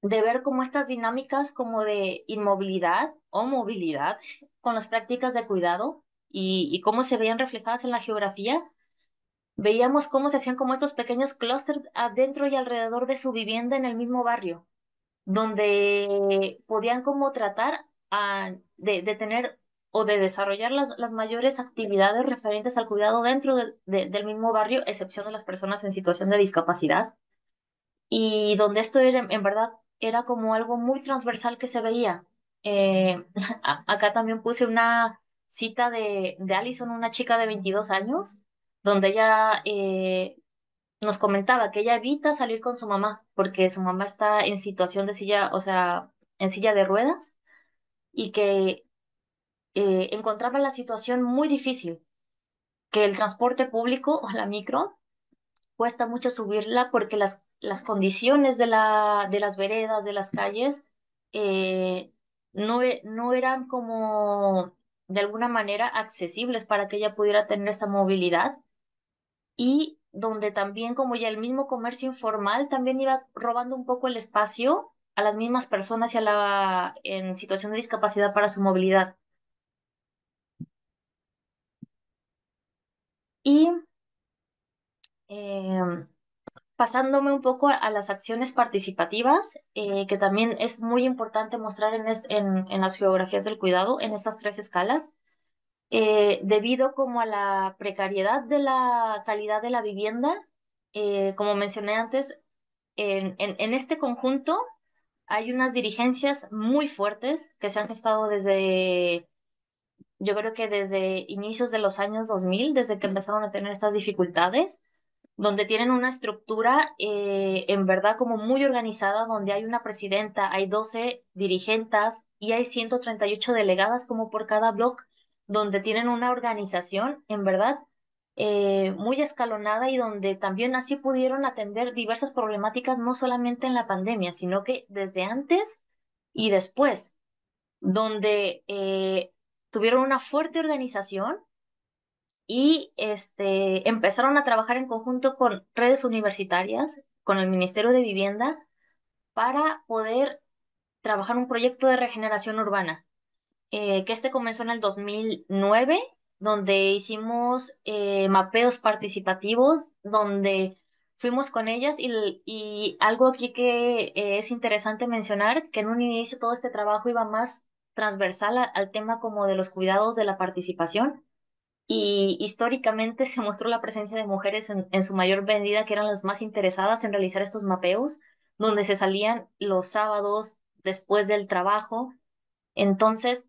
Speaker 2: de ver cómo estas dinámicas como de inmovilidad o movilidad con las prácticas de cuidado y cómo se veían reflejadas en la geografía, veíamos cómo se hacían como estos pequeños clústeres adentro y alrededor de su vivienda en el mismo barrio, donde podían como tratar de tener o de desarrollar las mayores actividades referentes al cuidado dentro del mismo barrio, excepción de las personas en situación de discapacidad, y donde esto era, en verdad era como algo muy transversal que se veía. Acá también puse una cita de Allison, una chica de 22 años, donde ella nos comentaba que ella evita salir con su mamá porque su mamá está en situación de silla, o sea, en silla de ruedas, y que encontraba la situación muy difícil, que el transporte público o la micro cuesta mucho subirla porque las condiciones de las veredas, de las calles, eh, no eran como de alguna manera accesibles para que ella pudiera tener esta movilidad, y donde también como ya el mismo comercio informal también iba robando un poco el espacio a las mismas personas y en situación de discapacidad para su movilidad. Y eh, pasándome un poco a las acciones participativas, que también es muy importante mostrar en las geografías del cuidado, en estas tres escalas, debido como a la precariedad de la calidad de la vivienda, como mencioné antes, en este conjunto hay unas dirigencias muy fuertes que se han gestado desde, yo creo que desde inicios de los años 2000, desde que empezaron a tener estas dificultades, donde tienen una estructura en verdad como muy organizada, donde hay una presidenta, hay 12 dirigentes y hay 138 delegadas como por cada bloque, donde tienen una organización en verdad muy escalonada y donde también así pudieron atender diversas problemáticas, no solamente en la pandemia, sino que desde antes y después, donde tuvieron una fuerte organización y empezaron a trabajar en conjunto con redes universitarias, con el Ministerio de Vivienda, para poder trabajar un proyecto de regeneración urbana, que comenzó en el 2009, donde hicimos mapeos participativos, donde fuimos con ellas y algo aquí que es interesante mencionar, que en un inicio todo este trabajo iba más transversal al tema como de los cuidados de la participación y históricamente se mostró la presencia de mujeres en su mayor medida, que eran las más interesadas en realizar estos mapeos, donde se salían los sábados después del trabajo. Entonces,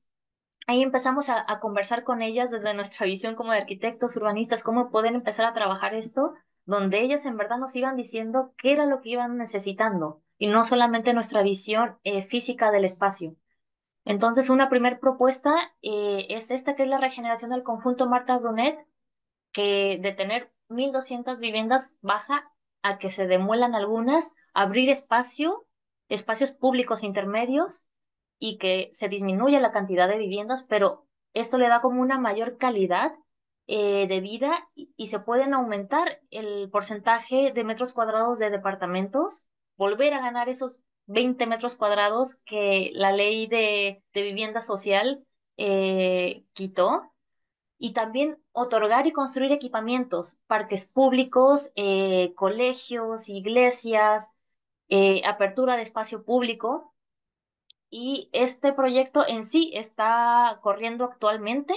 Speaker 2: ahí empezamos a conversar con ellas desde nuestra visión como de arquitectos, urbanistas, cómo poder empezar a trabajar esto, donde ellas en verdad nos iban diciendo qué era lo que iban necesitando, y no solamente nuestra visión física del espacio. Entonces, una primera propuesta es esta, que es la regeneración del conjunto Marta Brunet, que de tener 1.200 viviendas baja a que se demuelan algunas, abrir espacios públicos intermedios y que se disminuya la cantidad de viviendas, pero esto le da como una mayor calidad de vida y se pueden aumentar el porcentaje de metros cuadrados de departamentos, volver a ganar esos 20 metros cuadrados que la ley de vivienda social quitó, y también otorgar y construir equipamientos, parques públicos, colegios, iglesias, apertura de espacio público. Y este proyecto en sí está corriendo actualmente.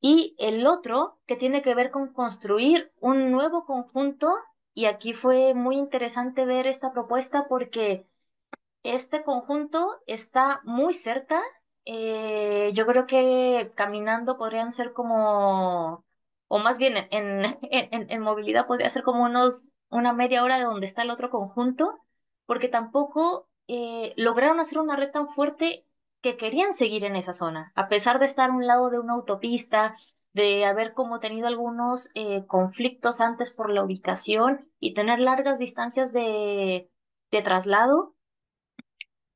Speaker 2: Y el otro que tiene que ver con construir un nuevo conjunto. Y aquí fue muy interesante ver esta propuesta porque este conjunto está muy cerca. Yo creo que caminando podrían ser como, o más bien en movilidad podría ser como una media hora de donde está el otro conjunto, porque tampoco lograron hacer una red tan fuerte que querían seguir en esa zona, a pesar de estar a un lado de una autopista, de haber como tenido algunos conflictos antes por la ubicación y tener largas distancias de traslado.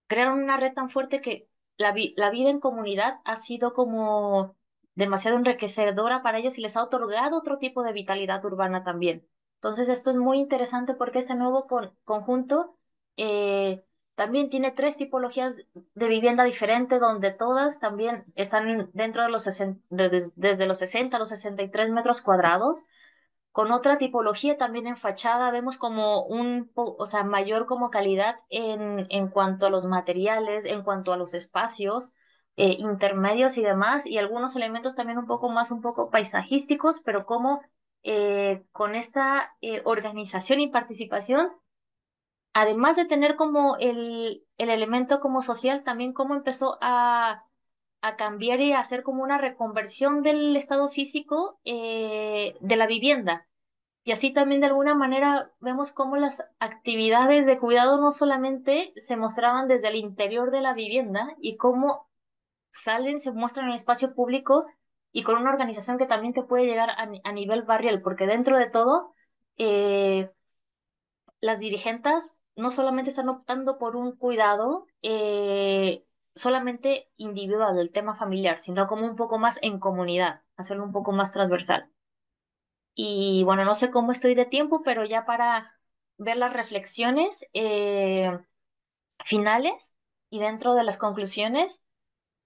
Speaker 2: Crearon una red tan fuerte que la vida en comunidad ha sido como demasiado enriquecedora para ellos y les ha otorgado otro tipo de vitalidad urbana también. Entonces, esto es muy interesante porque este nuevo conjunto eh, también tiene tres tipologías de vivienda diferentes, donde todas también están dentro de desde los 60 a los 63 metros cuadrados, con otra tipología también en fachada. Vemos como o sea, mayor como calidad en cuanto a los materiales, en cuanto a los espacios intermedios y demás, y algunos elementos también un poco más, un poco paisajísticos, pero como con esta organización y participación, además de tener como el elemento como social, también cómo empezó a cambiar y a hacer como una reconversión del estado físico de la vivienda. Y así también de alguna manera vemos cómo las actividades de cuidado no solamente se mostraban desde el interior de la vivienda y cómo salen, se muestran en el espacio público y con una organización que también te puede llegar a nivel barrial, porque dentro de todo, eh, las dirigentes no solamente están optando por un cuidado solamente individual del tema familiar, sino como un poco más en comunidad, hacerlo un poco más transversal. Y bueno, no sé cómo estoy de tiempo, pero ya para ver las reflexiones finales y dentro de las conclusiones,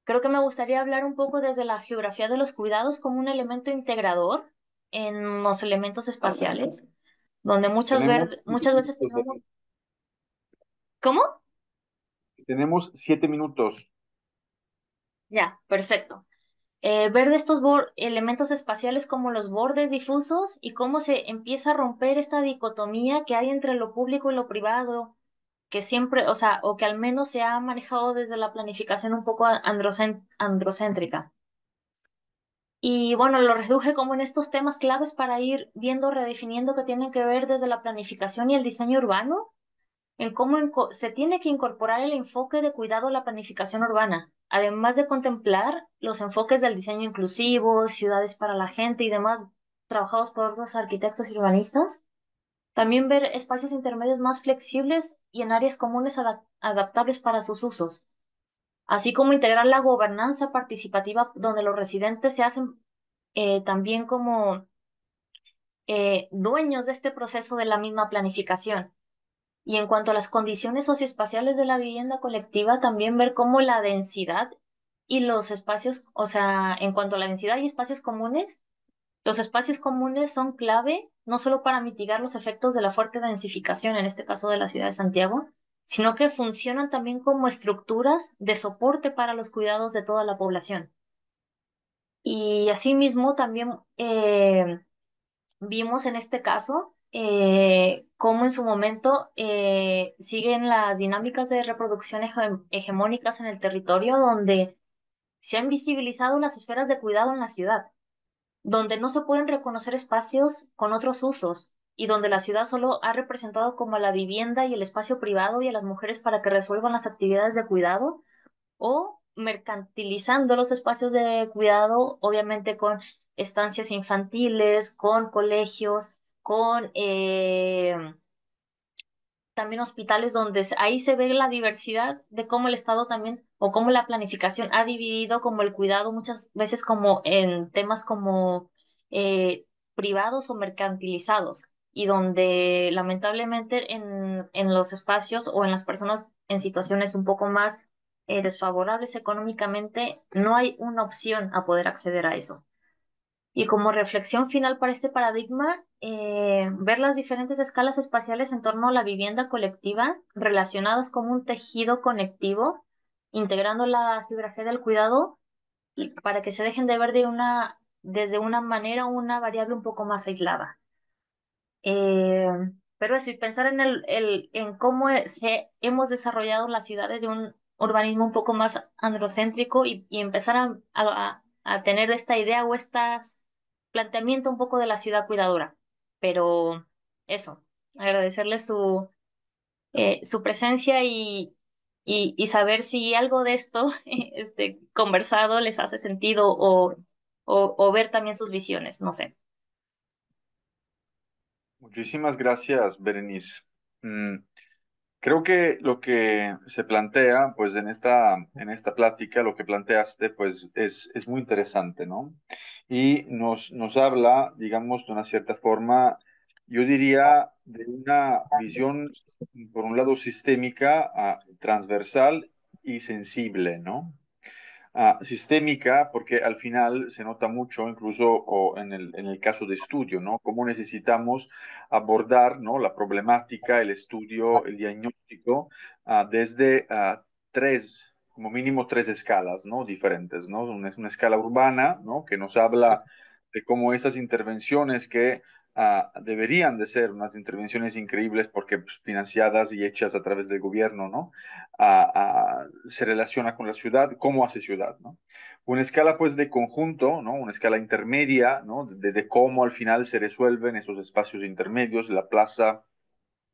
Speaker 2: creo que me gustaría hablar un poco desde la geografía de los cuidados como un elemento integrador. en los elementos espaciales, donde
Speaker 1: Tenemos siete
Speaker 2: muchas veces
Speaker 1: minutos,
Speaker 2: tenemos... ¿Cómo?
Speaker 1: tenemos 7 minutos.
Speaker 2: Ya, perfecto. Ver de estos elementos espaciales como los bordes difusos y cómo se empieza a romper esta dicotomía que hay entre lo público y lo privado, que siempre, o sea, o que al menos se ha manejado desde la planificación un poco androcéntrica. Y bueno, lo reduje como en estos temas claves para ir viendo, redefiniendo que tienen que ver desde la planificación y el diseño urbano, en cómo se tiene que incorporar el enfoque de cuidado a la planificación urbana, además de contemplar los enfoques del diseño inclusivo, ciudades para la gente y demás trabajados por otros arquitectos y urbanistas. También ver espacios intermedios más flexibles y en áreas comunes adaptables para sus usos, así como integrar la gobernanza participativa donde los residentes se hacen también como dueños de este proceso de la misma planificación. Y en cuanto a las condiciones socioespaciales de la vivienda colectiva, también ver cómo la densidad y los espacios, o sea, en cuanto a la densidad y espacios comunes, los espacios comunes son clave no solo para mitigar los efectos de la fuerte densificación, en este caso de la ciudad de Santiago, sino que funcionan también como estructuras de soporte para los cuidados de toda la población. Y asimismo también vimos en este caso cómo en su momento siguen las dinámicas de reproducción hegemónicas en el territorio donde se han visibilizado las esferas de cuidado en la ciudad, donde no se pueden reconocer espacios con otros usos y donde la ciudad solo ha representado como a la vivienda y el espacio privado y a las mujeres para que resuelvan las actividades de cuidado o mercantilizando los espacios de cuidado, obviamente con estancias infantiles, con colegios, con también hospitales donde ahí se ve la diversidad de cómo el Estado también o cómo la planificación ha dividido como el cuidado muchas veces como en temas como privados o mercantilizados y donde lamentablemente en los espacios o en las personas en situaciones un poco más desfavorables económicamente no hay una opción a poder acceder a eso. Y como reflexión final para este paradigma, ver las diferentes escalas espaciales en torno a la vivienda colectiva relacionadas como un tejido conectivo, integrando la geografía del cuidado y para que se dejen de ver desde una manera una variable un poco más aislada. Eh, pero eso, y pensar en en cómo hemos desarrollado las ciudades de un urbanismo un poco más androcéntrico y empezar a tener esta idea o estas planteamiento un poco de la ciudad cuidadora. Pero eso, agradecerle su presencia y saber si algo de esto conversado les hace sentido o ver también sus visiones, no sé.
Speaker 1: Muchísimas gracias, Berenice. Mm, Creo que lo que se plantea, pues en esta plática, lo que planteaste, pues es muy interesante, ¿no? Y nos habla, digamos, de una cierta forma, yo diría, de una visión, por un lado, sistémica, transversal y sensible, ¿no? Sistémica, porque al final se nota mucho, incluso o en el caso de estudio, ¿no? Cómo necesitamos abordar, ¿no? La problemática, el estudio, el diagnóstico, desde como mínimo tres escalas, ¿no? Diferentes, ¿no? Una escala urbana, ¿no? Que nos habla de cómo estas intervenciones que deberían de ser unas intervenciones increíbles porque pues, financiadas y hechas a través del gobierno, ¿no? Se relaciona con la ciudad, cómo hace ciudad, ¿no? Una escala pues de conjunto, ¿no? Una escala intermedia, ¿no? De cómo al final se resuelven esos espacios intermedios, la plaza,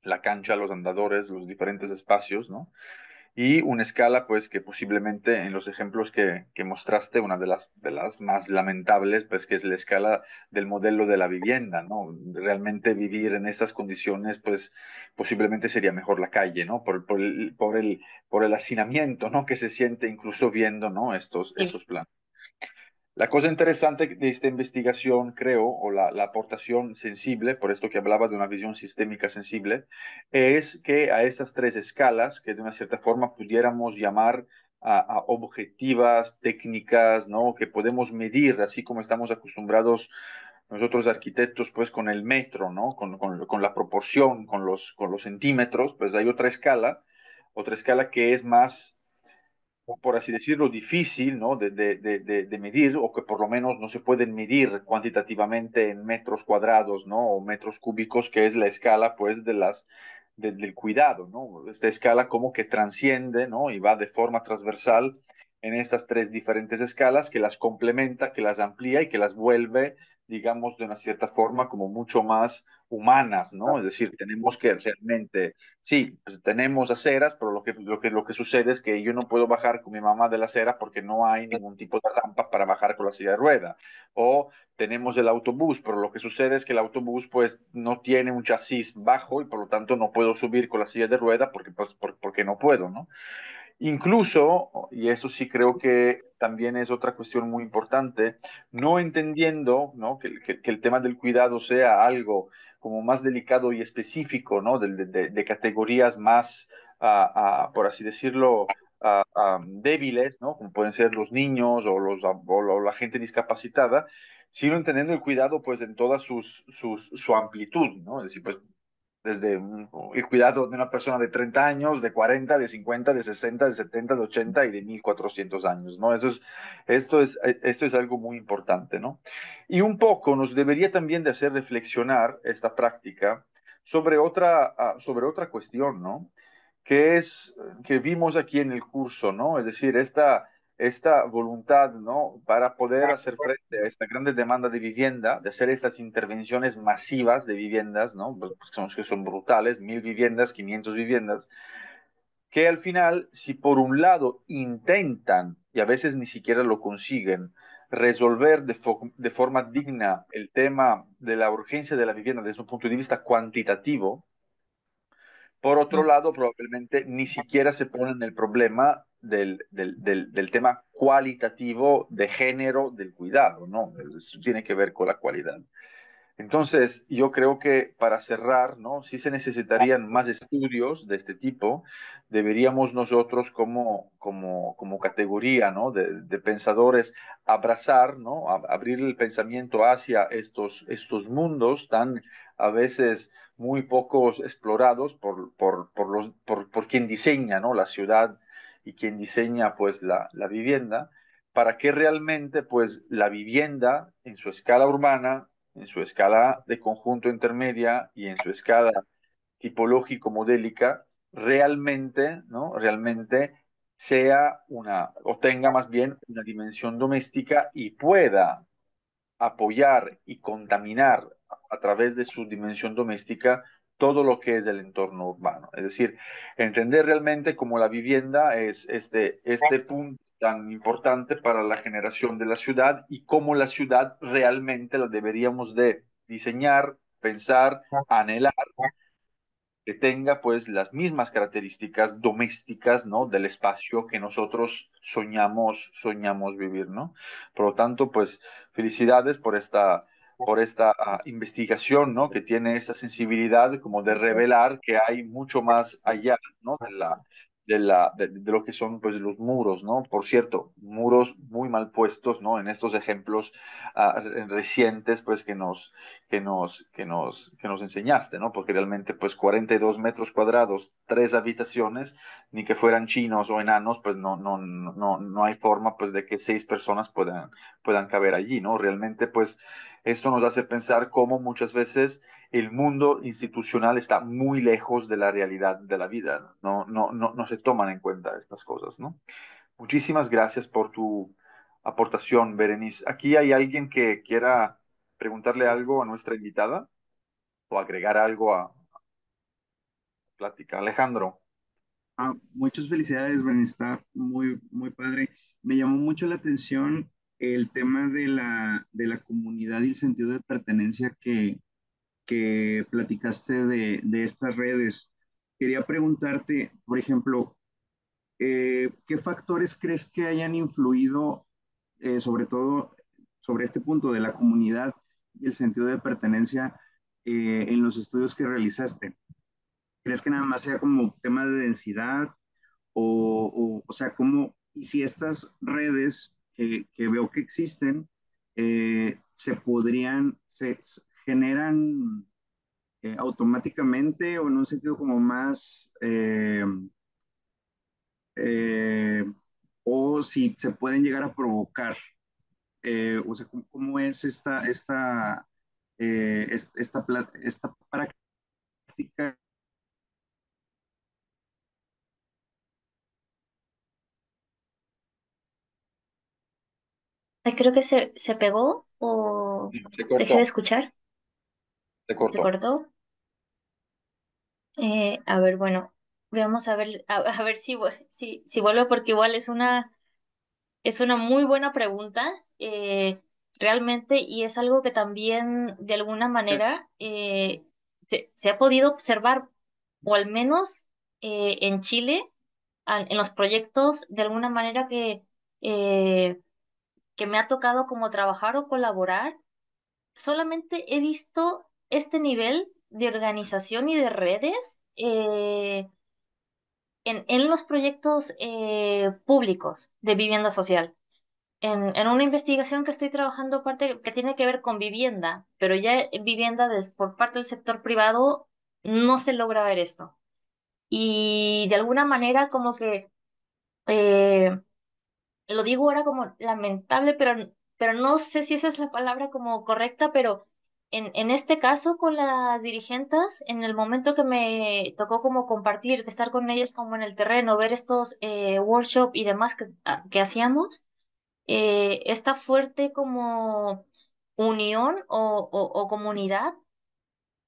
Speaker 1: la cancha, los andadores, los diferentes espacios, ¿no? Y una escala, pues, que posiblemente en los ejemplos que mostraste, una de las más lamentables, pues, que es la escala del modelo de la vivienda, ¿no? Realmente vivir en estas condiciones, pues, posiblemente sería mejor la calle, ¿no? Por el hacinamiento, ¿no? Que se siente incluso viendo, ¿no?
Speaker 2: Sí,
Speaker 1: Estos planos. La cosa interesante de esta investigación, creo, o la aportación sensible, por esto que hablaba de una visión sistémica sensible, es que a estas tres escalas, que de una cierta forma pudiéramos llamar a objetivas, técnicas, ¿no? Que podemos medir, así como estamos acostumbrados nosotros arquitectos, pues con el metro, ¿no? Con la proporción, con los centímetros, pues hay otra escala que es más, por así decirlo, difícil, ¿no? De medir, o que por lo menos no se pueden medir cuantitativamente en metros cuadrados, ¿no? O metros cúbicos, que es la escala, pues, del cuidado, ¿no? Esta escala como que transciende, ¿no? Y va de forma transversal en estas tres diferentes escalas, que las complementa, que las amplía y que las vuelve, digamos, de una cierta forma como mucho más humanas, ¿no? Es decir, tenemos que realmente. Sí, pues tenemos aceras, pero lo que sucede es que yo no puedo bajar con mi mamá de la acera porque no hay ningún tipo de rampa para bajar con la silla de rueda. O tenemos el autobús, pero lo que sucede es que el autobús pues no tiene un chasis bajo y por lo tanto no puedo subir con la silla de rueda porque no puedo, ¿no? Incluso, y eso sí creo que también es otra cuestión muy importante, no entendiendo, ¿no? Que el tema del cuidado sea algo como más delicado y específico, ¿no? De categorías más, por así decirlo, débiles, ¿no? Como pueden ser los niños o la gente discapacitada, sino entendiendo el cuidado pues en toda su amplitud, ¿no? Es decir, pues desde el cuidado de una persona de 30 años, de 40, de 50, de 60, de 70, de 80 y de 1400 años, ¿no? Esto es algo muy importante, ¿no? Y un poco nos debería también de hacer reflexionar esta práctica sobre otra cuestión, ¿no? Que es que vimos aquí en el curso, ¿no? Es decir, esta voluntad, ¿no? Para poder hacer frente a esta grande demanda de vivienda, de hacer estas intervenciones masivas de viviendas, ¿no? Pues que son brutales, 1000 viviendas, 500 viviendas, que al final, si por un lado intentan, y a veces ni siquiera lo consiguen, resolver de forma digna el tema de la urgencia de la vivienda desde un punto de vista cuantitativo, por otro lado, probablemente ni siquiera se ponen el problema del tema cualitativo de género del cuidado, ¿no? Eso tiene que ver con la cualidad. Entonces, yo creo que para cerrar, ¿no? Sí se necesitarían más estudios de este tipo. Deberíamos nosotros como categoría, ¿no? De pensadores abrazar, ¿no? Abrir el pensamiento hacia estos mundos tan a veces muy pocos explorados por quien diseña, ¿no? La ciudad y quien diseña, pues, la vivienda, para que realmente, pues, la vivienda en su escala urbana, en su escala de conjunto intermedia y en su escala tipológico-modélica, realmente, ¿no? Realmente sea o tenga más bien una dimensión doméstica y pueda apoyar y contaminar a través de su dimensión doméstica todo lo que es el entorno urbano. Es decir, entender realmente cómo la vivienda es este punto tan importante para la generación de la ciudad y cómo la ciudad realmente la deberíamos de diseñar, pensar, anhelar, que tenga pues las mismas características domésticas, ¿no? Del espacio que nosotros soñamos vivir, ¿no? Por lo tanto, pues felicidades por esta investigación, ¿no? Que tiene esta sensibilidad como de revelar que hay mucho más allá, ¿no? De lo que son pues los muros, ¿no? Por cierto, muros muy mal puestos, ¿no? En estos ejemplos recientes, pues que nos enseñaste, ¿no? Porque realmente, pues 42 metros cuadrados, tres habitaciones, ni que fueran chinos o enanos, pues no hay forma, pues, de que seis personas puedan caber allí, ¿no? Realmente, pues, esto nos hace pensar cómo muchas veces el mundo institucional está muy lejos de la realidad de la vida, no se toman en cuenta estas cosas, ¿no? Muchísimas gracias por tu aportación, Berenice. ¿Aquí hay alguien que quiera preguntarle algo a nuestra invitada o agregar algo a plática? Alejandro.
Speaker 3: Muchas felicidades, Ben, está muy, muy padre. Me llamó mucho la atención el tema de la comunidad y el sentido de pertenencia que platicaste de estas redes. Quería preguntarte, por ejemplo, ¿qué factores crees que hayan influido, sobre todo sobre este punto de la comunidad y el sentido de pertenencia, en los estudios que realizaste? ¿Crees que nada más sea como tema de densidad? O sea, ¿cómo, y si estas redes que veo que existen, se generan automáticamente o en un sentido como más, eh, o si se pueden llegar a provocar. O sea, ¿cómo es esta práctica?
Speaker 2: Ay, creo que se pegó o
Speaker 1: Se
Speaker 2: dejé de
Speaker 1: cortó,
Speaker 2: escuchar.
Speaker 1: se
Speaker 2: ¿Se
Speaker 1: cortó.
Speaker 2: cortó? A ver, bueno, veamos a ver si vuelve porque igual es una muy buena pregunta, realmente, y es algo que también de alguna manera se ha podido observar, o al menos en Chile, en los proyectos, de alguna manera eh, que me ha tocado como trabajar o colaborar, solamente he visto este nivel de organización y de redes en los proyectos públicos de vivienda social. En una investigación que estoy trabajando parte que tiene que ver con vivienda, pero ya en vivienda por parte del sector privado no se logra ver esto. Y de alguna manera como que eh, lo digo ahora como lamentable, pero no sé si esa es la palabra como correcta, pero en este caso con las dirigentes, en el momento que me tocó como compartir, que estar con ellas como en el terreno, ver estos workshops y demás que hacíamos, esta fuerte como unión o comunidad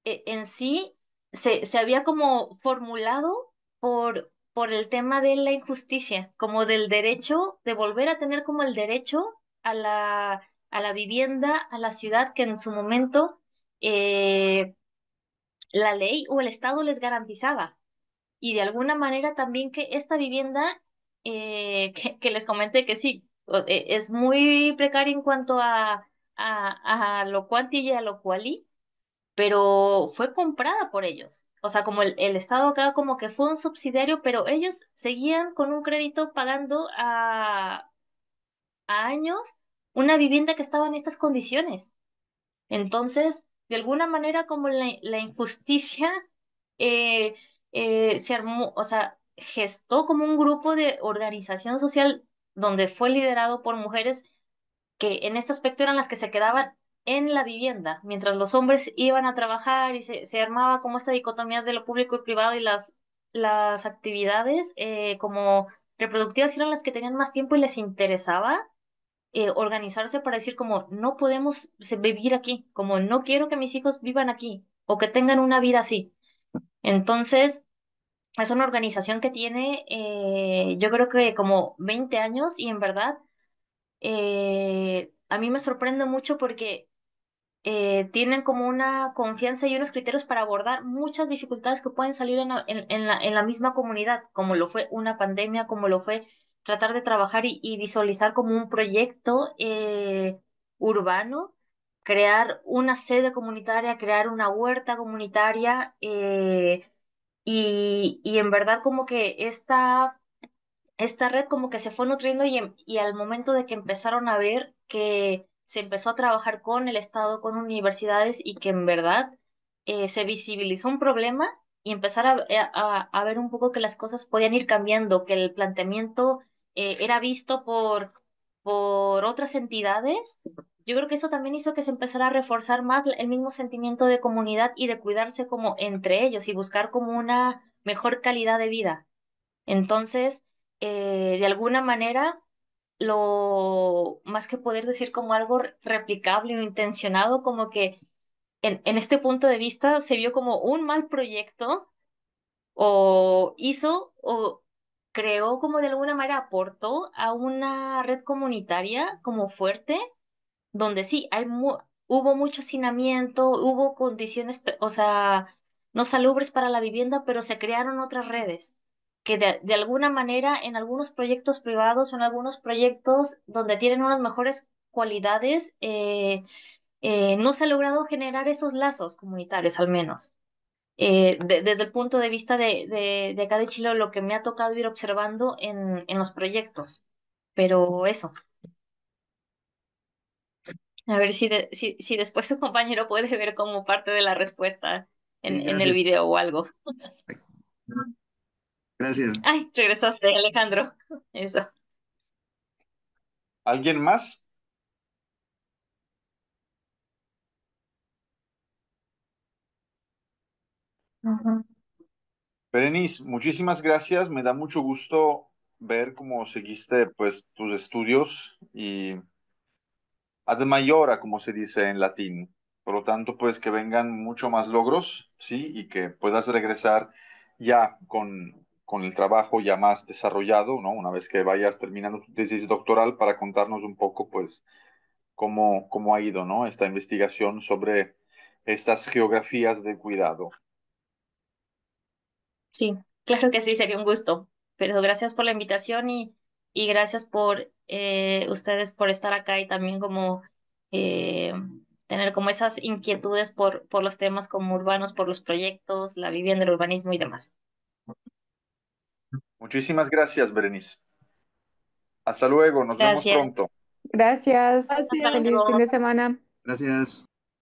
Speaker 2: en sí se había como formulado por el tema de la injusticia, como del derecho, de volver a tener como el derecho a la vivienda, a la ciudad que en su momento eh, la ley o el Estado les garantizaba. Y de alguna manera también que esta vivienda, que les comenté que sí, es muy precaria en cuanto a lo cuanti y a lo cuali, pero fue comprada por ellos. O sea, como el Estado acá como que fue un subsidiario, pero ellos seguían con un crédito pagando a años una vivienda que estaba en estas condiciones. Entonces, de alguna manera como la injusticia eh, se armó, o sea, gestó como un grupo de organización social donde fue liderado por mujeres que en este aspecto eran las que se quedaban en la vivienda, mientras los hombres iban a trabajar y se armaba como esta dicotomía de lo público y privado y las actividades como reproductivas eran las que tenían más tiempo y les interesaba organizarse para decir como no podemos vivir aquí, como no quiero que mis hijos vivan aquí o que tengan una vida así. Entonces, es una organización que tiene, yo creo que como 20 años y en verdad a mí me sorprende mucho porque tienen como una confianza y unos criterios para abordar muchas dificultades que pueden salir en la misma comunidad, como lo fue una pandemia, como lo fue tratar de trabajar y visualizar como un proyecto urbano, crear una sede comunitaria, crear una huerta comunitaria y en verdad como que esta red como que se fue nutriendo y al momento de que empezaron a ver que se empezó a trabajar con el Estado, con universidades y que en verdad se visibilizó un problema y empezar a ver un poco que las cosas podían ir cambiando, que el planteamiento era visto por otras entidades. Yo creo que eso también hizo que se empezara a reforzar más el mismo sentimiento de comunidad y de cuidarse como entre ellos y buscar como una mejor calidad de vida. Entonces, de alguna manera, lo más que poder decir como algo replicable o intencionado, como que en este punto de vista se vio como un mal proyecto o hizo o creó como de alguna manera aportó a una red comunitaria como fuerte donde sí, hubo mucho hacinamiento, hubo condiciones, o sea, no salubres para la vivienda, pero se crearon otras redes que de alguna manera en algunos proyectos privados o en algunos proyectos donde tienen unas mejores cualidades, no se ha logrado generar esos lazos comunitarios al menos. Desde el punto de vista de acá de Chile, lo que me ha tocado ir observando en los proyectos. Pero eso. A ver si después su compañero puede ver como parte de la respuesta
Speaker 3: Sí,
Speaker 2: en el
Speaker 3: gracias.
Speaker 2: video o algo.
Speaker 3: Gracias.
Speaker 2: Ay, regresaste, Alejandro. Eso.
Speaker 1: ¿Alguien más?
Speaker 2: Ujú.
Speaker 1: Berenice, muchísimas gracias. Me da mucho gusto ver cómo seguiste pues tus estudios y ad maiora, como se dice en latín. Por lo tanto, pues que vengan mucho más logros, ¿sí? Y que puedas regresar ya con el trabajo ya más desarrollado, ¿no? Una vez que vayas terminando tu tesis doctoral para contarnos un poco, pues, cómo ha ido, ¿no? Esta investigación sobre estas geografías de cuidado.
Speaker 2: Sí, claro que sí, sería un gusto. Pero gracias por la invitación y gracias por ustedes por estar acá y también como eh, tener como esas inquietudes por los temas como urbanos, por los proyectos, la vivienda, el urbanismo y demás.
Speaker 1: Muchísimas gracias, Berenice. Hasta luego, nos vemos
Speaker 2: Gracias.
Speaker 1: pronto.
Speaker 4: Gracias.
Speaker 2: Hasta
Speaker 4: Feliz fin
Speaker 2: luego.
Speaker 4: de semana.
Speaker 3: Gracias.